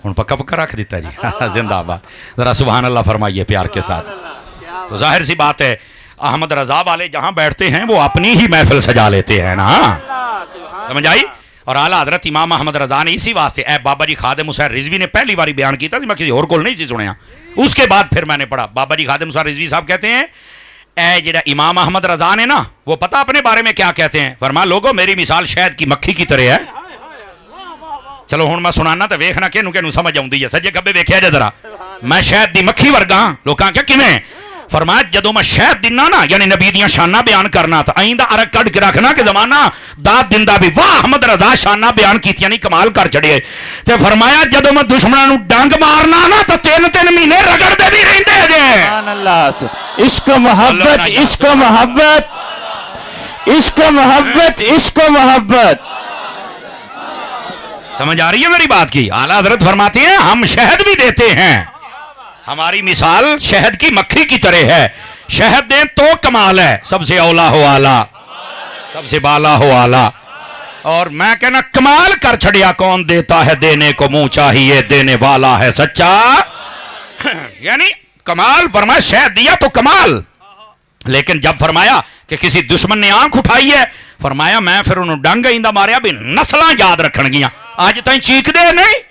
S1: ان پکا رکھ دیتا جی. زندہ آباد. ذرا سبحان اللہ فرمائیے پیار کے ساتھ. تو ظاہر سی بات ہے احمد رضا والے جہاں بیٹھتے ہیں وہ اپنی ہی محفل سجا لیتے ہیں نا. سمجھ آئی؟ اور اعلیٰ حضرت امام احمد رضا نے اسی واسطے اے بابا جی خادم حسین رضوی نے پہلی باری بیان کیا تھا، میں کسی اور کو نہیں سی سنیا، اس کے بعد پھر میں نے پڑھا. بابا جی خادم حسین رضوی صاحب کہتے ہیں اے جڑا امام احمد رضا نے نا وہ پتہ اپنے بارے میں کیا کہتے ہیں؟ فرمایا لوگوں میری مثال شہد کی مکھی کی طرح ہے. چلو ہوں میں سنانا تو ویکھنا کہ سمجھ آؤندی ہے. سجے کبے ویکھیا جے ذرا، میں شہد دی مکھی ورگا. لوگ کہا کیویں؟ فرمایا جدوں میں شہد دینا نا یعنی نبی دیاں شاناں بیان کرنا تو آئندہ ارک کڈ کے رکھنا کہ زمانہ داد دیندا بھی واہ احمد رضا شاناں بیان کیتیاں نہیں کمال کر چھڑے. تے فرمایا جدوں میں دشمناں نوں ڈنگ مارنا نا تو 3 مہینے رگڑدے بھی رہندے جے.
S3: سبحان اللہ. عشق محبت عشق محبت عشق محبت عشق محبت.
S1: سمجھ آ رہی ہے میری بات کی؟ اعلیٰ حضرت فرماتے ہیں ہم شہد بھی دیتے ہیں، ہماری مثال شہد کی مکھی کی طرح ہے. شہد دیں تو کمال ہے، سب سے اولا ہو آلہ، سب سے بالا ہو آلہ. اور میں کہنا کمال کر چھڑیا کون دیتا ہے دینے کو منہ چاہیے دینے والا ہے سچا. یعنی کمال فرمایا شہد دیا تو کمال. لیکن جب فرمایا کہ کسی دشمن نے آنکھ اٹھائی ہے فرمایا میں پھر انہوں ڈنگ آئندہ ماریا بھی نسلاں یاد رکھن گیا. آج تائیں چیخ دے نہیں.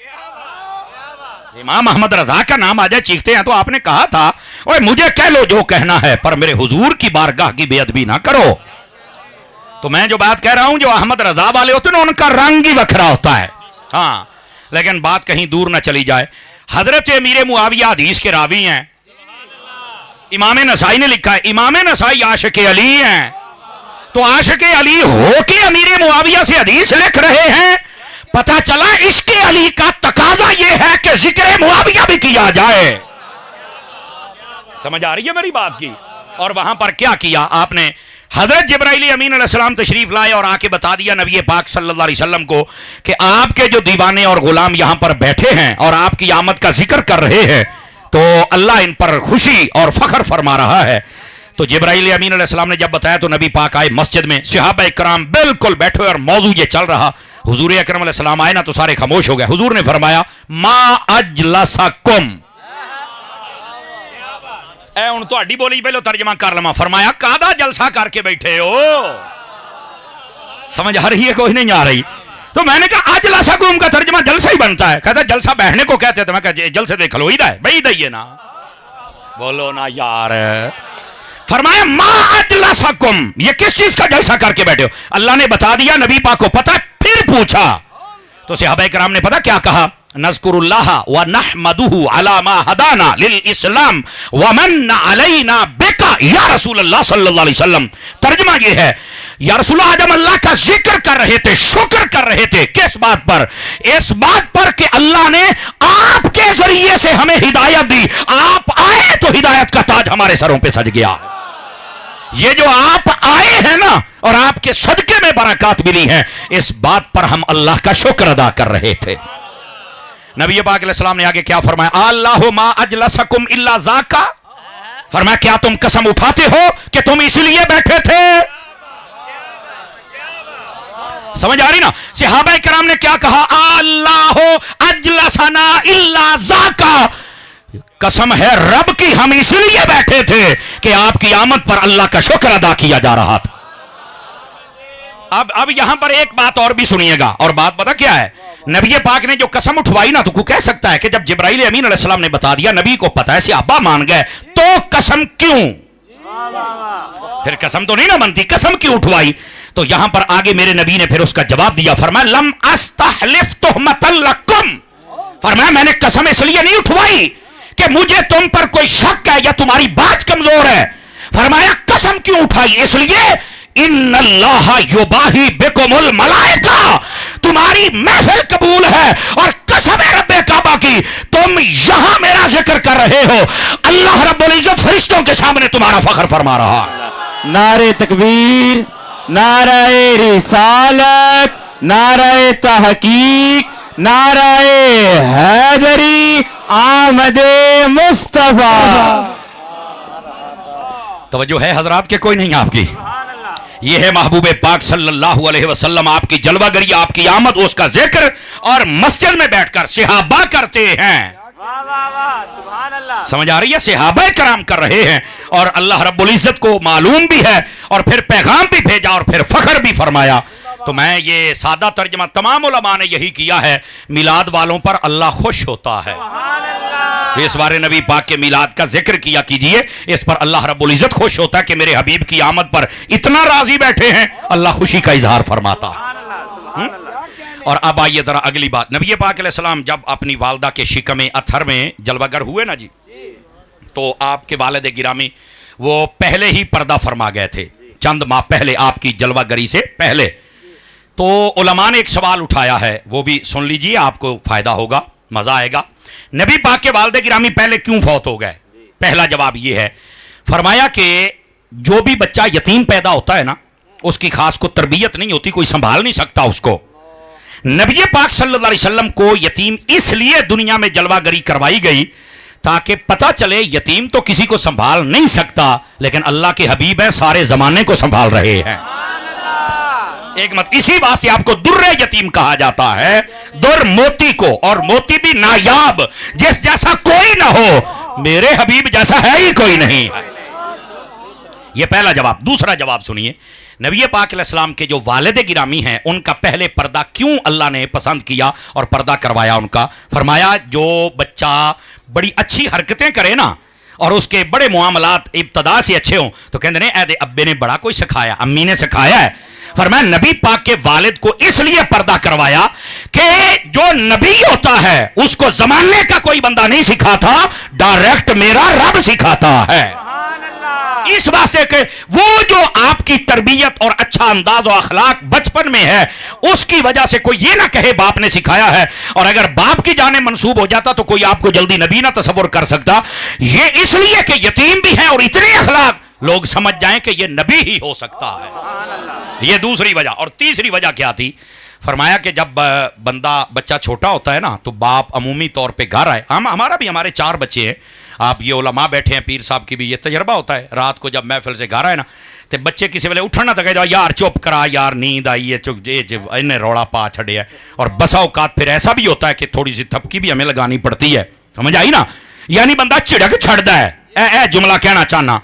S1: امام احمد رضا کا نام آج چیختے ہیں تو آپ نے کہا تھا اوے مجھے کہہ لو جو کہنا ہے پر میرے حضور کی بارگاہ کی بے ادبی نہ کرو. تو میں جو بات کہہ رہا ہوں جو احمد رضا والے ہوتے ہیں ان کا رنگ ہی وکھرا ہوتا ہے. ہاں لیکن بات کہیں دور نہ چلی جائے. حضرت امیر معاویہ حدیث کے راوی ہیں. امام نسائی نے لکھا ہے امام نسائی عاشق علی ہیں. تو عاشق علی ہو کے امیر معاویہ سے حدیث لکھ رہے ہیں. پتہ چلا عشق علی کا تقاضا یہ ہے کہ ذکر معاویہ بھی کیا جائے. سمجھ آ رہی ہے میری بات کی؟ اور وہاں پر کیا کیا آپ نے؟ حضرت جبرائیل امین علیہ السلام تشریف لائے اور آ کے بتا دیا نبی پاک صلی اللہ علیہ وسلم کو کہ آپ کے جو دیوانے اور غلام یہاں پر بیٹھے ہیں اور آپ کی آمد کا ذکر کر رہے ہیں تو اللہ ان پر خوشی اور فخر فرما رہا ہے. تو جبرائیل امین علیہ السلام نے جب بتایا تو نبی پاک آئے مسجد میں. صحابہ اکرام بالکل بیٹھے اور موضوع یہ چل رہا. حضور اکرم علیہ السلام آئے نا تو سارے خاموش ہو گئے. حضور نے فرمایا ما اجلسکم. اے ان تو اڈی بولی پہلو ترجمہ کر لما. فرمایا کادا جلسہ کر کے بیٹھے ہو؟ سمجھ آ رہی ہے کوئی نہیں آ رہی؟ تو میں نے کہا اجلسکم کا ترجمہ جلسہ ہی بنتا ہے. کہتا جلسہ بیٹھنے کو کہتے تھے. میں کہا جلسے دیکھ لو ادھر ہے بھائی دئیے نا. بولو نا یار. فرمایا ما اجلسکم یہ کس چیز کا جلسہ کر کے بیٹھے ہو؟ اللہ نے بتا دیا نبی پاک کو پتہ. پھر پوچھا تو صحابہ کرام نے پتہ کیا کہا؟ نذکر اللہ ونحمدہ علی ما ہدانا للاسلام ومن علینا بکا یا رسول اللہ صلی اللہ علیہ وسلم. ترجمہ یہ ہے یا رسول اللہ آج ہم اللہ کا ذکر کر رہے تھے شکر کر رہے تھے. کس بات پر؟ اس بات پر کہ اللہ نے آپ کے ذریعے سے ہمیں ہدایت دی. آپ آئے تو ہدایت کا تاج ہمارے سروں پہ سج گیا. یہ جو آپ آئے ہیں نا اور آپ کے صدقے میں برکات ملی ہیں اس بات پر ہم اللہ کا شکر ادا کر رہے تھے. نبی پاک علیہ السلام نے آگے کیا فرمایا؟ اللہ ما اجلسکم الا ذاکا. فرمایا کیا تم قسم اٹھاتے ہو کہ تم اس لیے بیٹھے تھے؟ سمجھ آ رہی نا؟ صحابہ کرام نے کیا کہا؟ اللہ اجلسنا الا ذاکا. قسم ہے رب کی ہم اس لیے بیٹھے تھے کہ آپ کی آمد پر اللہ کا شکر ادا کیا جا رہا تھا. اب یہاں پر ایک بات اور بھی سنیے گا. اور بات پتہ کیا ہے؟ نبی پاک نے جو قسم اٹھوائی نا تو کو کہہ سکتا ہے کہ جب جبرائیل امین علیہ السلام نے بتا دیا نبی کو پتہ ہے صحابہ مان گئے تو قسم کیوں؟ پھر قسم تو نہیں نہ بنتی. قسم کیوں اٹھوائی؟ تو یہاں پر آگے میرے نبی نے پھر اس کا جواب دیا. فرمایا لم استحلف تہمۃ لکم. فرمایا میں نے قسم اس لیے نہیں اٹھوائی کہ مجھے تم پر کوئی شک ہے یا تمہاری بات کمزور ہے. فرمایا قسم کیوں اٹھائی؟ اس لیے ان اللہ یباہی بکم الملائکہ. تمہاری محفل قبول ہے اور قسم رب کعبہ کی تم یہاں میرا ذکر کر رہے ہو. اللہ رب العزت فرشتوں کے سامنے تمہارا فخر فرما رہا.
S3: نعرہ تکبیر نعرہ رسالت نعرہ تحقیق نعرہ حیدری آمد مصطفیٰ.
S1: توجہ ہے حضرات کے کوئی نہیں آپ کی؟ یہ ہے محبوب پاک صلی اللہ علیہ وسلم. آپ کی جلوہ گری آپ کی آمد اس کا ذکر اور مسجد میں بیٹھ کر صحابہ کرتے ہیں. سمجھ آ رہی ہے؟ صحابہ کرام کر رہے ہیں اور اللہ رب العزت کو معلوم بھی ہے اور پھر پیغام بھی بھیجا اور پھر فخر بھی فرمایا. تو میں یہ سادہ ترجمہ تمام علماء نے یہی کیا ہے، میلاد والوں پر اللہ خوش ہوتا ہے۔ اس بارے نبی پاک کے میلاد کا ذکر کیا کیجئے، اس پر اللہ رب العزت خوش ہوتا ہے کہ میرے حبیب کی آمد پر اتنا راضی بیٹھے ہیں، اللہ خوشی کا اظہار فرماتا ہے۔ اور اب آئیے ذرا اگلی بات، نبی پاک علیہ السلام جب اپنی والدہ کے شکم اطہر میں جلوہ گر ہوئے نا جی، تو آپ کے والد گرامی وہ پہلے ہی پردہ فرما گئے تھے، چند ماہ پہلے، آپ کی جلوہ گری سے پہلے۔ تو علماء نے ایک سوال اٹھایا ہے، وہ بھی سن لیجئے، آپ کو فائدہ ہوگا، مزہ آئے گا۔ نبی پاک کے والد گرامی پہلے کیوں فوت ہو گئے؟ پہلا جواب یہ ہے، فرمایا کہ جو بھی بچہ یتیم پیدا ہوتا ہے نا، اس کی خاص کو تربیت نہیں ہوتی، کوئی سنبھال نہیں سکتا اس کو۔ نبی پاک صلی اللہ علیہ وسلم کو یتیم اس لیے دنیا میں جلوہ گری کروائی گئی تاکہ پتہ چلے یتیم تو کسی کو سنبھال نہیں سکتا، لیکن اللہ کے حبیب ہیں، سارے زمانے کو سنبھال رہے ہیں۔ ایک مت، اسی بات سے آپ کو در یتیم کہا جاتا ہے، در موتی کو، اور موتی بھی نایاب، جس جیسا کوئی نہ ہو، میرے حبیب جیسا ہے ہی کوئی نہیں ہے۔ یہ پہلا جواب۔ دوسرا جواب سنیے، نبی پاک علیہ السلام کے جو والد گرامی ہیں، ان کا پہلے پردہ کیوں اللہ نے پسند کیا اور پردہ کروایا ان کا؟ فرمایا جو بچہ بڑی اچھی حرکتیں کرے نا اور اس کے بڑے معاملات ابتدا سے اچھے ہوں تو کہتے ہیں اے ابے نے بڑا کوئی سکھایا، امی نے سکھایا ہے۔ فرمایا نبی پاک کے والد کو اس لیے پردہ کروایا کہ جو نبی ہوتا ہے اس کو زمانے کا کوئی بندہ نہیں سکھاتا، ڈائریکٹ میرا رب سکھاتا ہے۔ اس واسطے کہ وہ جو آپ کی تربیت اور اچھا انداز و اخلاق بچپن میں ہے، اس کی وجہ سے کوئی یہ نہ کہے باپ نے سکھایا ہے، اور اگر باپ کی جانب منسوب ہو جاتا تو کوئی آپ کو جلدی نبی نہ تصور کر سکتا۔ یہ اس لیے کہ یتیم بھی ہیں اور اتنے اخلاق لوگ سمجھ جائیں کہ یہ نبی ہی ہو سکتا ہے۔ یہ دوسری وجہ۔ اور تیسری وجہ کیا تھی؟ فرمایا کہ جب بچہ چھوٹا ہوتا ہے نا تو باپ عمومی طور پہ گھر آئے، ہمارا بھی، ہمارے 4 بچے ہیں، آپ یہ علماء بیٹھے ہیں، پیر صاحب کی بھی یہ تجربہ ہوتا ہے، رات کو جب محفل سے گھر آئے نا تو بچے کسی ویلے اٹھنا تو کہہ یار چپ کرا یار، نیند آئی ہے، انہیں روڑا پا چھڑے ہے۔ اور بسا اوقات پھر ایسا بھی ہوتا ہے کہ تھوڑی سی تھپکی بھی ہمیں لگانی پڑتی ہے، سمجھ آئی نا، یعنی بندہ چڑک چھڑتا ہے۔ اے جملہ کہنا چاہنا،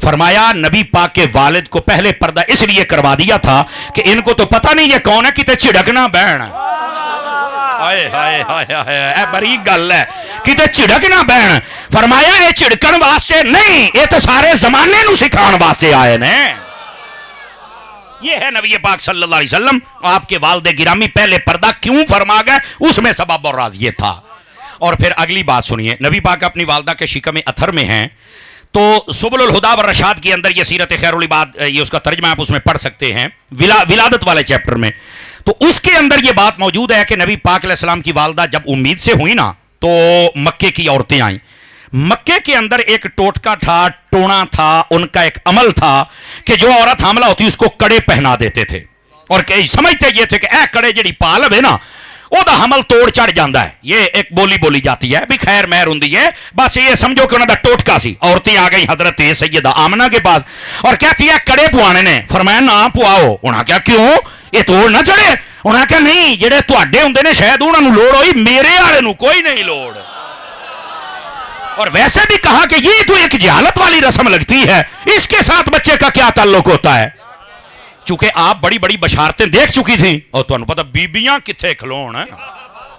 S1: فرمایا نبی پاک کے والد کو پہلے پردہ اس لیے کروا دیا تھا کہ ان کو تو پتہ نہیں یہ کون ہے، کتے چڑکنا بہن، ہائے ہائے ہائے ہائے، اے بڑی گل ہے، کتے چڑکنا بہن۔ فرمایا یہ چڑکن واسطے نہیں، یہ تو سارے زمانے نو سکھان واسطے آئے نے۔ یہ ہے نبی پاک صلی اللہ علیہ وسلم، آپ کے والد گرامی پہلے پردہ کیوں فرما گئے، اس میں سبب اور راز یہ تھا۔ اور پھر اگلی بات سنیے، نبی پاک اپنی والدہ کے شکم اطہر میں ہیں، تو سبل الہدا والرشاد کے اندر یہ سیرت خیر العباد، یہ اس کا ترجمہ آپ اس میں پڑھ سکتے ہیں، ولادت والے چیپٹر میں، تو اس کے اندر یہ بات موجود ہے کہ نبی پاک علیہ السلام کی والدہ جب امید سے ہوئی نا تو مکے کی عورتیں آئیں۔ مکے کے اندر ایک ٹوٹکا تھا، ٹونا تھا، ان کا ایک عمل تھا کہ جو عورت حاملہ ہوتی اس کو کڑے پہنا دیتے تھے، اور کہ سمجھتے یہ تھے کہ اے کڑے جڑی پال ہے نا وہ دا حمل توڑ چڑھ جاندہ ہے، یہ ایک بولی جاتی ہے بھی خیر مہر ہوندی ہے، بس یہ سمجھو کہ انہوں دا ٹوٹکا سی۔ عورتیں آ گئی حضرت سیدہ آمنہ کے پاس اور کہتی ہے کڑے پوانے نے۔ فرمایا نہ پواؤ۔ انہاں کہا کیوں؟ یہ توڑ نہ چڑھے؟ انہاں کہا نہیں، جڑے تواڈے ہوندے نے شاید انہاں نوں لوڑ ہوئی، میرے والے نوں کوئی نہیں لوڑ۔ اور ویسے بھی کہا کہ یہ تو ایک جہالت والی رسم لگتی ہے، اس کے ساتھ بچے کا کیا تعلق ہوتا ہے؟ چونکہ آپ بڑی بڑی بشارتیں دیکھ چکی تھیں، اور تو انہوں پتا بیبیاں کتھے کھلون ہیں،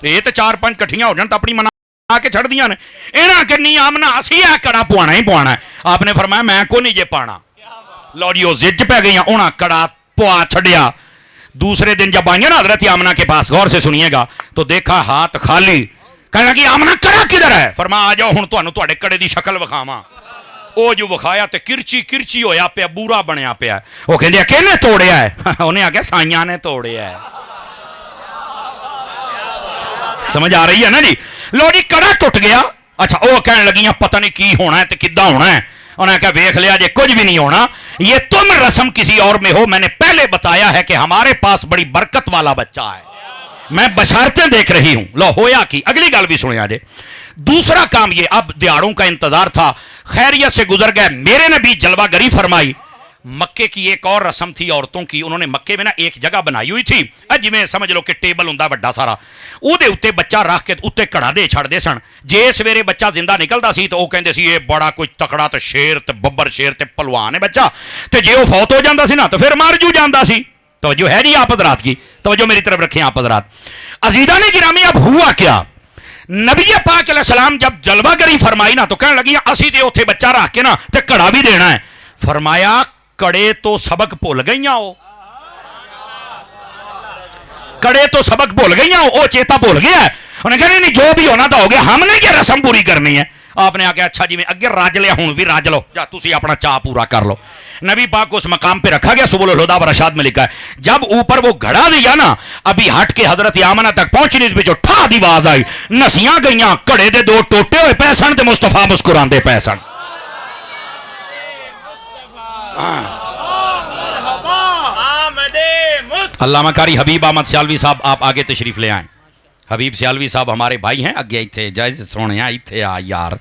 S1: یہ تو 4-5 کٹھیاں ہو جان تو اپنی منا کے چھڑ دیاں نے، اینا کہ نہیں آمنا اسی ہے کڑا پوانا ہی پوانا ہے۔ آپ نے فرمایا میں کو نہیں یہ پانا، لوڑیو زج پہ گئیاں، انہاں کڑا پوا چھڑیا۔ دوسرے دن جب آئیں گے نا حضرت آمنہ کے پاس، غور سے سنیے گا، تو دیکھا ہاتھ خالی، کہنا کہ آمنہ کڑا کدھر ہے؟ فرمایا آ جاؤ ہن تانوں تواڈے کڑے دی شکل وکھاواں۔ او جو وکھایا تے کرچی ہویا پیا، بورا بنیا پیا۔ وہ کہندے کہنے توڑیا ہے؟ انہیں آگیا سائیاں نے توڑیا ہے۔ سمجھ آ رہی ہے نا جی؟ لو جی کڑا ٹوٹ گیا۔ اچھا وہ کہنے لگیاں پتہ نہیں کی ہونا ہے تے کداں ہونا ہے۔ انہوں نے کہا ویکھ لیا جے کچھ بھی نہیں ہونا، یہ تم رسم کسی اور میں ہو، میں نے پہلے بتایا ہے کہ ہمارے پاس بڑی برکت والا بچہ ہے، میں بشارتیں دیکھ رہی ہوں۔ لو ہویا کی اگلی گل بھی سنے آجے۔ دوسرا کام یہ، اب دیہڑوں کا انتظار تھا، خیریت سے گزر گئے، میرے نبی جلوہ گری فرمائی۔ مکے کی ایک اور رسم تھی عورتوں کی، انہوں نے مکے میں نا ایک جگہ بنائی ہوئی تھی، جی میں سمجھ لو کہ ٹیبل ہوندا بڑا سارا، او دے اتے بچہ رکھ کے اتے کڑا دے چھڑ دے سن۔ جے سویرے بچہ زندہ نکلدا سی تو او کہندے سی یہ بڑا کوئی تکڑا تے شیر تے ببر شیر تے پہلوان ہے بچہ، تے جے او فوت ہو جاندا سی نا تو پھر مر جو جاندا سی۔ توجہ ہے جی آپ حضرات کی؟ توجہ میری طرف رکھیں آپ حضرات. عزیزان گرامی اب ہوا کیا؟ نبی پاک علیہ السلام جب جلوہ گری فرمائی نا تو کہنے لگی اسی تے اوتھے بچہ رکھ کے نا تے کڑا بھی دینا ہے. فرمایا کڑے تو سبق بھول گئیاں ہو, کڑے تو سبق بھول گئیاں ہو, وہ چیتا بھول گیا ہے. انہیں کہا نہیں جو بھی ہونا تھا ہو گیا, ہم نے یہ رسم پوری کرنی ہے. آپ نے آکے اچھا جی میں اگے راج لیا ہوں بھی راج لو, جا تسی اپنا چاہ پورا کر لو. نبی پاک کو اس مقام پہ رکھا گیا. سبل الہدیٰ و رشاد میں لکھا ہے جب اوپر وہ گھڑا دیا نا, ابھی ہٹ کے حضرت آمنہ تک پہنچنی پہ جو ٹھا دی آواز آئی, نسیاں گئیاں, کڑے دے دو ٹوٹے ہوئے پیسن تے مصطفیٰ مسکراندے پیسن. علامہ قاری حبیب احمد سیالوی صاحب آپ آگے تشریف لے آئیں. حبیب سیالوی صاحب ہمارے بھائی ہیں, اگے ایتھے جائے سونے ایتھے آ یار,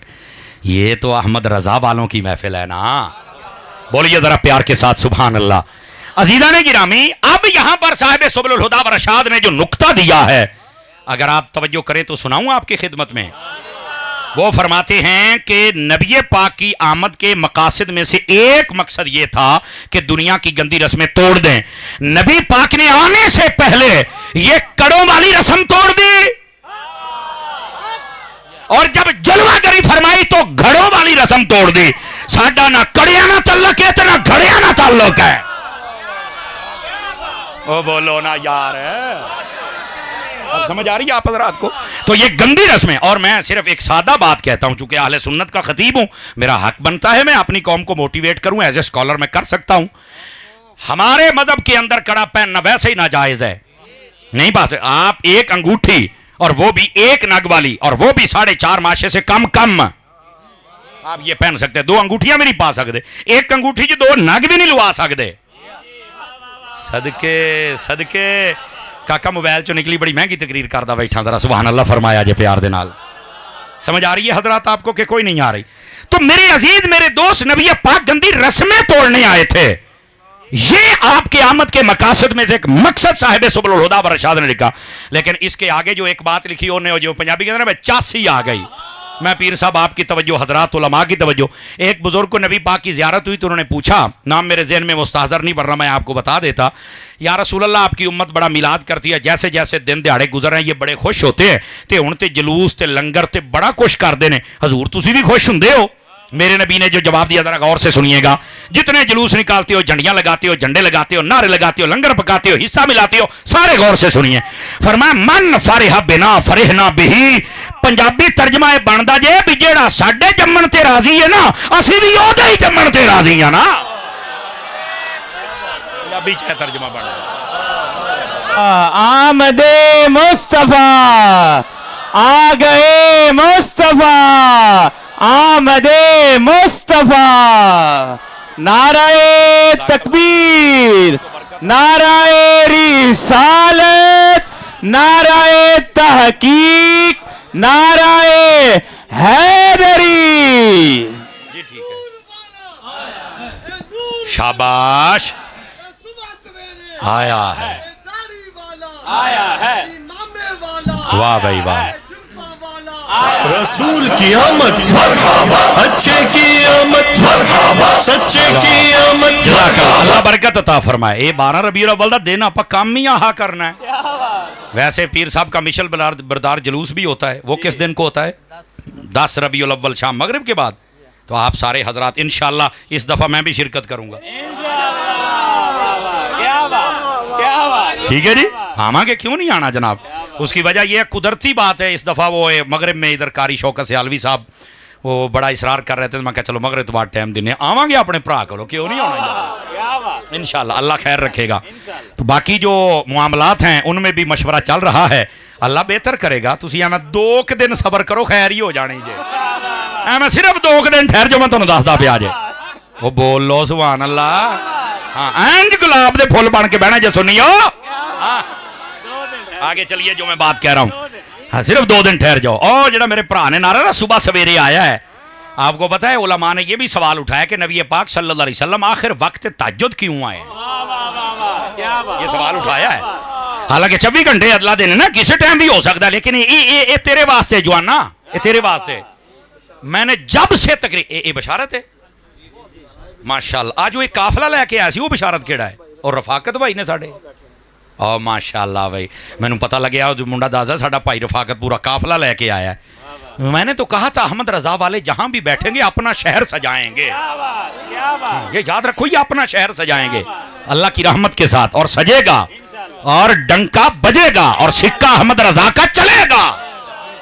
S1: یہ تو احمد رضا والوں کی محفل ہے نا. بولیے ذرا پیار کے ساتھ سبحان اللہ. عزیزان گرامی اب یہاں پر صاحب سبل الہدیٰ و رشاد نے جو نقطہ دیا ہے اگر آپ توجہ کریں تو سناؤں آپ کی خدمت میں. وہ فرماتے ہیں کہ نبی پاک کی آمد کے مقاصد میں سے ایک مقصد یہ تھا کہ دنیا کی گندی رسمیں توڑ دیں. نبی پاک نے آنے سے پہلے یہ کڑوں والی رسم توڑ دی, اور جب جلوہ گری فرمائی تو گھڑوں والی رسم توڑ دی. ساڈا نہ کڑیاں نہ تعلق ہے نہ گھڑیاں نہ تعلق ہے. او بولو نا یار, اب سمجھ آ رہی ہے آپ حضرات کو؟ تو یہ گندی رسمیں. اور میں صرف ایک سادہ بات کہتا ہوں, چونکہ اہل سنت کا خطیب ہوں, میرا حق بنتا ہے میں اپنی قوم کو موٹیویٹ کروں, ایز اے اسکالر میں کر سکتا ہوں. ہمارے مذہب کے اندر کڑا پہننا ویسے ہی ناجائز ہے. نہیں بات, آپ ایک انگوٹھی اور وہ بھی ایک نگ والی اور وہ بھی 4.5 ماشے سے کم آپ یہ پہن سکتے. 2 انگوٹھیاں بھی نہیں پا سکتے, ایک انگوٹھی جو 2 نگ بھی نہیں لوا سکتے. صدقے صدقے کاکا موبائل چو نکلی بڑی مہنگی تقریر کردہ بیٹھا, ذرا سبحان اللہ فرمایا جے پیار دے نال. سمجھ آ رہی ہے حضرات آپ کو کہ کوئی نہیں آ رہی؟ تو میرے عزیز میرے دوست, نبی پاک گندی رسمیں توڑنے آئے تھے. یہ آپ کے آمد کے مقاصد میں سے ایک مقصد صاحب سبل الہدیٰ و رشاد نے لکھا. لیکن اس کے آگے جو ایک بات لکھی انہوں نے, جو پنجابی کے اندر میں چاسی آ گئی. میں پیر صاحب آپ کی توجہ, حضرات علماء کی توجہ. ایک بزرگ کو نبی پاک کی زیارت ہوئی تو انہوں نے پوچھا, نام میرے ذہن میں مستحضر نہیں, ورنہ میں آپ کو بتا دیتا. یا رسول اللہ آپ کی امت بڑا میلاد کرتی ہے, جیسے جیسے دن دیہڑے گزر ہیں یہ بڑے خوش ہوتے ہیں تے ہن تے جلوس تے لنگر تے بڑا کچھ کردے نے, حضور تسی بھی خوش ہوندے ہو؟ میرے نبی نے جو جواب دیا ذرا غور سے سنیے گا. جتنے جلوس نکالتے ہو, جھنڈیاں لگاتے ہو, جھنڈے لگاتے ہو, نعرے لگاتے ہو, لنگر پکاتے ہو, حصہ ملاتے ہو, سارے غور سے سنیے. فرمایا من فرح بنا فرحنا بہی. پنجابی ترجمہ ہے بندا جے بھی جیڑا ساڈے جمن تے راضی ہے نا اسی بھی اودا ہی جمن تے راضی ہیں نا. پنجابی چ ترجمہ بندا
S3: آمد مصطفیٰ, آ گئے مصطفیٰ, آمد مصطفیٰ. نعرہ تکبیر, نعرہ رسالت, نعرہ تحقیق, نعرہ حیدری.
S1: جی ٹھیک ہے, شاباش, آیا ہے, آیا ہے, واہ بھائی واہ.
S2: رسول کی آمد مرحبا, اچھے کی آمد مرحبا, سچے کی آمد.
S1: اللہ برکت عطا فرمائے. اے 12 ربیع الاول دا دن آپ کام ہی یہاں کرنا ہے. ویسے پیر صاحب کا مشل بردار جلوس بھی ہوتا ہے, وہ کس دن کو ہوتا ہے؟ 10 ربیع الاول شام مغرب کے بعد. تو آپ سارے حضرات انشاءاللہ اس دفعہ میں بھی شرکت کروں گا. ٹھیک ہے جی, آما کے کیوں نہیں آنا جناب. اس کی وجہ یہ قدرتی بات ہے, اس دفعہ وہ مغرب میں ادھر قاری شوکت سیالوی صاحب وہ بڑا اصرار کر رہے تھے, میں کہا چلو مغرب تو بعد ٹائم دینے آواں گے اپنے پرا کرو, کیوں نہیں ہونا انشاءاللہ. اللہ خیر رکھے گا. تو باقی جو معاملات ہیں ان میں بھی مشورہ چل رہا ہے, اللہ بہتر کرے گا. تسی میں 2 دن صبر کرو, خیر ہی ہو جانے جے. میں صرف 2 دن ٹھہر جو, میں تمہیں دسدا پیا جے. وہ بول لو سبحان اللہ. ہاں اینج گلاب دے پھول بن کے بہنا جے سنیو. آگے چلیے جو میں بات کہہ رہا ہوں, ہاں صرف 2 دن ٹھہر جاؤ. اور جڑا میرے پرا نے نعرہ نا صبح سویرے آیا ہے, آپ کو پتہ ہے علماء نے یہ بھی سوال اٹھایا کہ نبی پاک صلی اللہ علیہ وسلم آخر وقت تہجد کیوں آئے؟ یہ سوال اٹھایا ہے. حالانکہ 24 گھنٹے ادلا دن ہے نا, کسی ٹائم بھی ہو سکتا ہے, لیکن یہ تیرے واسطے جوانا, یہ تیرے واسطے. میں نے جب سے تقریر یہ بشارت ہے ماشاءاللہ. آج وہ ایک قافلہ لے کے آیا سی, وہ بشارت کیڑا ہے. اور رفاقت بھائی نے ساڑھے او ماشاءاللہ بھائی مینوں پتہ لگیا جو منڈا دازا ساڈا بھائی رفاقت پورا قافلہ لے کے آیا ہے. میں نے تو کہا تھا احمد رضا والے جہاں بھی بیٹھیں گے اپنا شہر سجائیں گے. یہ یاد رکھو یہ اپنا شہر سجائیں گے اللہ کی رحمت کے ساتھ, اور سجے گا اور ڈنکا بجے گا اور سکہ احمد رضا کا چلے گا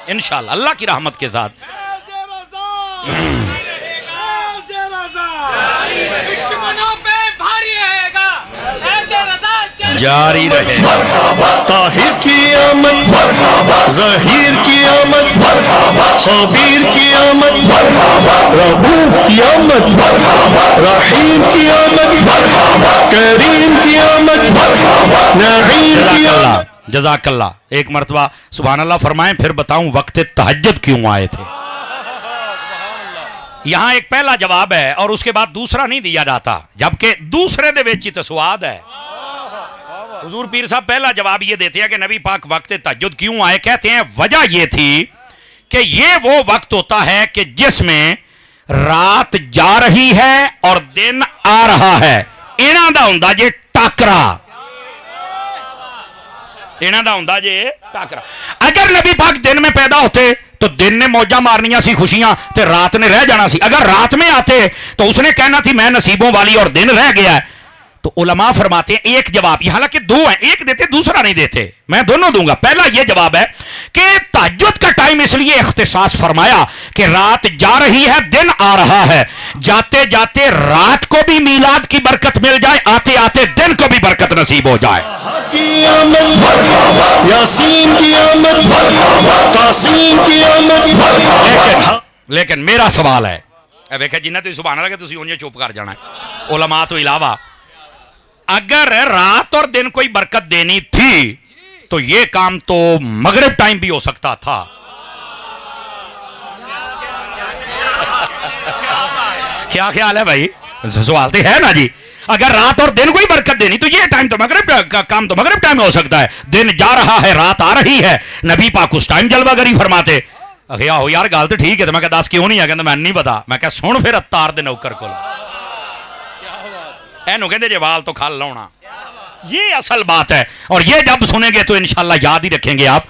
S1: انشاءاللہ اللہ کی رحمت کے ساتھ. جاری رہے
S2: طاہر کی آمد ظہیر کی آمد صابیر کی آمد رؤوف کی آمد رحیم کی آمد کریم کی آمد نعیم کی آمد.
S1: جزاک اللہ. ایک مرتبہ سبحان اللہ فرمائیں پھر بتاؤں وقت تہجد کیوں آئے تھے. یہاں ایک پہلا جواب ہے اور اس کے بعد دوسرا نہیں دیا جاتا, جبکہ دوسرے دے وچ تے سواد ہے. حضور پیر صاحب پہلا جواب یہ دیتے ہیں کہ نبی پاک وقت تہجد کیوں آئے. کہتے ہیں وجہ یہ تھی کہ یہ وہ وقت ہوتا ہے کہ جس میں رات جا رہی ہے اور دن آ رہا ہے. انہاں دا ہوندا جے ٹاکرا, انہاں دا ہوندا جے ٹاکرا. اگر نبی پاک دن میں پیدا ہوتے تو دن نے موجہ مارنیاں سی خوشیاں تے رات نے رہ جانا سی. اگر رات میں آتے تو اس نے کہنا تھی میں نصیبوں والی اور دن رہ گیا ہے. تو علماء فرماتے ہیں ایک جواب, یہ حالانکہ دو ہیں, ایک دیتے دوسرا نہیں دیتے, میں دونوں دوں گا. پہلا یہ جواب ہے کہ تہجد کا ٹائم اس لیے اختصاص فرمایا کہ رات جا رہی ہے دن آ رہا ہے, جاتے جاتے رات کو بھی میلاد کی برکت مل جائے, آتے آتے دن کو بھی برکت نصیب ہو جائے.
S2: کی آمد یاسین کی آمد تاسین کی آمد.
S1: لیکن میرا سوال ہے, ویکھے جنہیں تو سبحان اللہ کہ تسی انہیں چپ کر جانا ہے علماء تو علاوہ, اگر رات اور دن کوئی برکت دینی تھی تو یہ کام تو مغرب ٹائم بھی ہو سکتا تھا. کیا خیال ہے بھائی, سوال تو ہے نا جی. اگر رات اور دن کوئی برکت دینی تو یہ ٹائم تو مغرب کا کام تو مغرب ٹائم ہو سکتا ہے. دن جا رہا ہے رات آ رہی ہے, نبی پاک اس ٹائم جلوہ گری فرماتے. اخیا ہو یار گل تو ٹھیک ہے, تو میں کہا دس کیوں نہیں ہے, کہ میں نہیں پتا. میں کہا سن پھر اتار دے نوکر کو اینو کہندے جے وال تو کھال لاؤنا. یہ اصل بات ہے, اور یہ جب سنیں گے تو انشاءاللہ یاد ہی رکھیں گے آپ.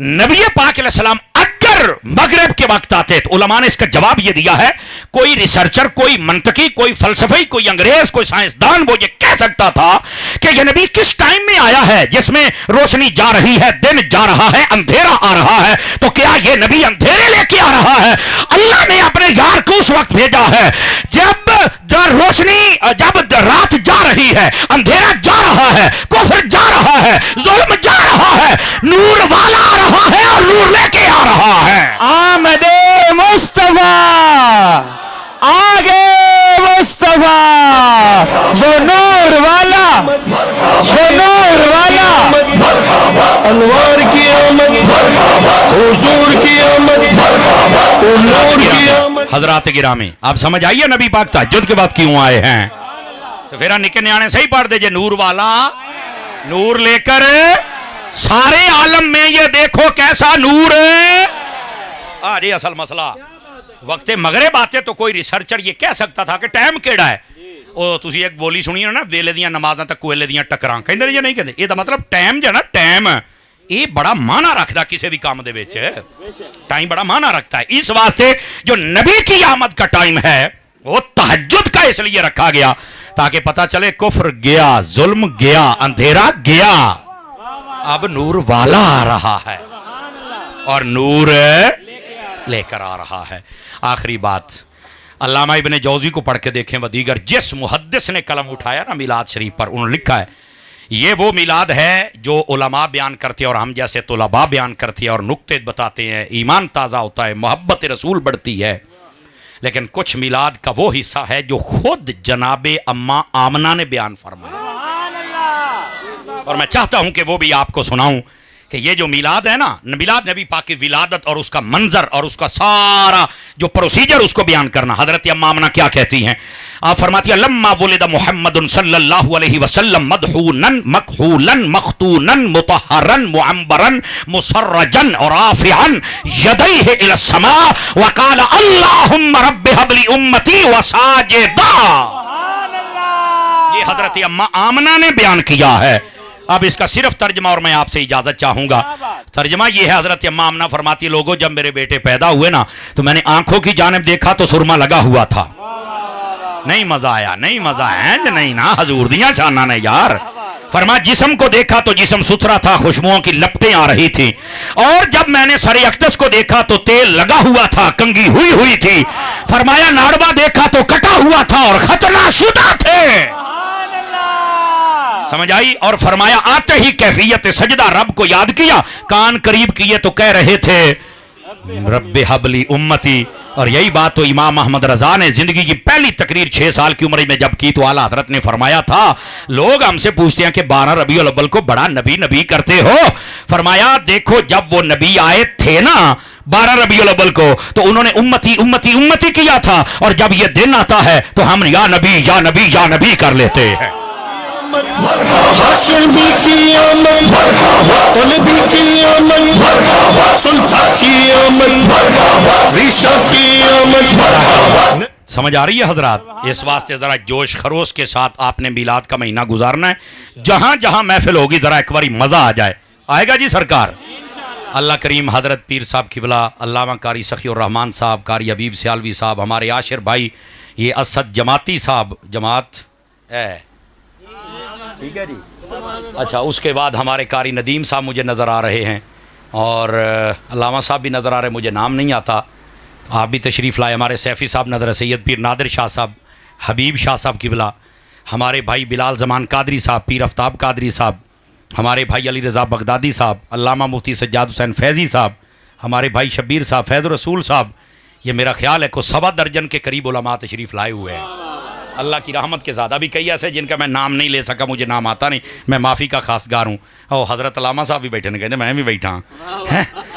S1: نبی پاک علیہ السلام اگر مغرب کے وقت آتے تو علماء نے اس کا جواب یہ دیا ہے, کوئی ریسرچر, کوئی منطقی, کوئی فلسفی, کوئی انگریز, کوئی سائنسدان وہ یہ کہہ سکتا تھا کہ یہ نبی کس ٹائم میں آیا ہے جس میں روشنی جا رہی ہے, دن جا رہا ہے, اندھیرا آ رہا ہے. تو کیا یہ نبی اندھیرے لے کے آ رہا ہے؟ اللہ نے اپنے یار کو اس وقت بھیجا ہے جب روشنی, جب رات جا رہی ہے, اندھیرا جا رہا ہے, کفر جا رہا ہے, ظلم جا رہا ہے, نور والا آ رہا ہے اور نور لے کے آ رہا ہے.
S3: آمد مصطفیٰ, آگے مصطفیٰ, وہ نور والا, وہ نور والا.
S2: انوار کی آمد حضور کی آمد نور کی آمد.
S1: حضرات گرامی آپ سمجھ آئیے نبی پاک تہجد کے بعد کیوں آئے ہیں. تو پھر نکے نیانے صحیح پڑھ دے جے نور والا نور لے کر سارے عالم میں یہ دیکھو کیسا نور ہے. جی اصل مسئلہ وقت مغرب آتے تو کوئی ریسرچر یہ کہہ سکتا تھا کہ ٹائم کیڑا ہے. وہ تسی ایک بولی سنی نا, ویلے دیاں نمازاں تے کوئلے دیاں ٹکراں, کہندے یا نہیں کہندے. یہ دا مطلب ٹائم جو ہے نا, ٹائم یہ بڑا معنی رکھتا کسی بھی کام دے وچ, ٹائم بڑا معنی رکھتا ہے. اس واسطے جو نبی کی آمد کا ٹائم ہے وہ تہجد کا اس لیے رکھا گیا تاکہ پتہ چلے کفر گیا, ظلم گیا, اندھیرا گیا, اب نور والا آ رہا ہے اور نور لے کر آ رہا ہے. آخری بات علامہ ابن جوزی کو پڑھ کے دیکھیں و دیگر جس محدث نے قلم اٹھایا نا میلاد شریف پر, انہوں نے لکھا ہے یہ وہ میلاد ہے جو علماء بیان کرتے ہیں اور ہم جیسے طلباء بیان کرتے ہیں اور نکتے بتاتے ہیں, ایمان تازہ ہوتا ہے, محبت رسول بڑھتی ہے. لیکن کچھ میلاد کا وہ حصہ ہے جو خود جناب اماں آمنہ نے بیان فرمایا, اور میں چاہتا ہوں کہ وہ بھی آپ کو سناؤں کہ یہ جو میلاد ہے نا, میلاد نبی پاک کی ولادت اور اس کا منظر اور اس کا سارا جو پروسیجر اس کو بیان کرنا. حضرت اماں آمنہ کیا کہتی ہیں, آپ فرماتی ہیں لما ولد محمد صلی اللہ علیہ وسلم مدحونن مکحولن مختونن مطہرن معمبرن مسرجن اور رافعن یدیہ الی السماء وقال اللہم رب حب لی امتی وساجدا. یہ حضرت اماں آمنہ نے بیان کیا ہے. اب اس کا صرف ترجمہ اور میں آپ سے اجازت چاہوں گا. ترجمہ یہ ہے، حضرت اماں آمنہ فرماتی لوگوں جب میرے بیٹے پیدا ہوئے نا تو میں نے آنکھوں کی جانب دیکھا تو سرما لگا ہوا تھا. نہیں مزہ آیا، نہیں مزہ ہے نہیں نا حضور دیاں شانہ نے یار. فرمایا جسم کو دیکھا تو جسم ستھرا تھا، خوشبوؤں کی لپٹیں آ رہی تھی. اور جب میں نے سر اقدس کو دیکھا تو تیل لگا ہوا تھا، کنگھی ہوئی تھی. فرمایا ناڑوا دیکھا تو کٹا ہوا تھا اور ختنہ شدہ تھے. سمجھ آئی؟ اور فرمایا آتے ہی کیفیت سجدہ رب کو یاد کیا، کان قریب کیے تو کہہ رہے تھے رب حبلی امتی. اور یہی بات تو امام محمد رضا نے زندگی کی پہلی تقریر 6 سال کی عمر میں جب کی تو اعلیٰ حضرت نے فرمایا تھا لوگ ہم سے پوچھتے ہیں کہ 12 ربیع الاول کو بڑا نبی کرتے ہو. فرمایا دیکھو جب وہ نبی آئے تھے نا 12 ربیع الاول کو تو انہوں نے امتی امتی امتی کیا تھا، اور جب یہ دن آتا ہے تو ہم یا نبی یا نبی یا نبی کر لیتے ہیں.
S2: حسن بھی کی آمد، طلبی کی آمد، سلطہ کی آمد، ریشہ کی آمد.
S1: سمجھ آ رہی ہے حضرات؟ اس واسطے ذرا جوش خروش کے ساتھ آپ نے میلاد کا مہینہ گزارنا ہے. جہاں جہاں محفل ہوگی ذرا ایک باری مزہ آ جائے. آئے گا جی سرکار؟ اللہ کریم حضرت پیر صاحب قبلہ علامہ قاری سخی الرحمان صاحب، قاری حبیب سیالوی صاحب، ہمارے عاشر بھائی یہ اسد جماعتی صاحب، جماعت ہے ٹھیک ہے جی. اچھا اس کے بعد ہمارے قاری ندیم صاحب مجھے نظر آ رہے ہیں، اور علامہ صاحب بھی نظر آ رہے ہیں، مجھے نام نہیں آتا، آپ بھی تشریف لائے. ہمارے سیفی صاحب نظر ہے، سید پیر نادر شاہ صاحب، حبیب شاہ صاحب قبلہ، ہمارے بھائی بلال زمان قادری صاحب، پیر آفتاب قادری صاحب، ہمارے بھائی علی رضا بغدادی صاحب، علامہ مفتی سجاد حسین فیضی صاحب، ہمارے بھائی شبیر صاحب، فیض رسول صاحب. یہ میرا خیال ہے کہ 1.25 درجن کے قریب علماء تشریف لائے ہوئے ہیں اللہ کی رحمت کے ساتھ. ابھی کئی ایسے جن کا میں نام نہیں لے سکا، مجھے نام آتا نہیں، میں معافی کا خواستگار ہوں. اور حضرت علامہ صاحب بھی بیٹھے، کہتے میں بھی بیٹھا ہوں.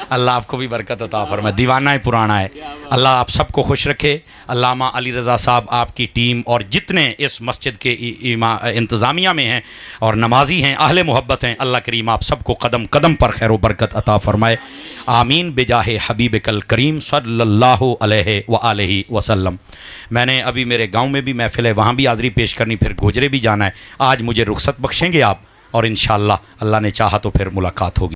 S1: اللہ آپ کو بھی برکت عطا فرمائے. دیوانہ پرانا ہے. اللہ آپ سب کو خوش رکھے. علامہ علی رضا صاحب، آپ کی ٹیم اور جتنے اس مسجد کے انتظامیہ میں ہیں اور نمازی ہیں، اہل محبت ہیں، اللہ کریم آپ سب کو قدم قدم پر خیر و برکت عطا فرمائے. آمین بجاہ حبیبک الکریم صلی اللہ علیہ وآلہ وسلم. میں نے ابھی میرے گاؤں میں بھی محفل ہے، وہاں بھی حاضری پیش کرنی، پھر گوجرے بھی جانا ہے. آج مجھے رخصت بخشیں گے آپ، اور انشاءاللہ اللہ نے چاہا تو پھر ملاقات ہوگی.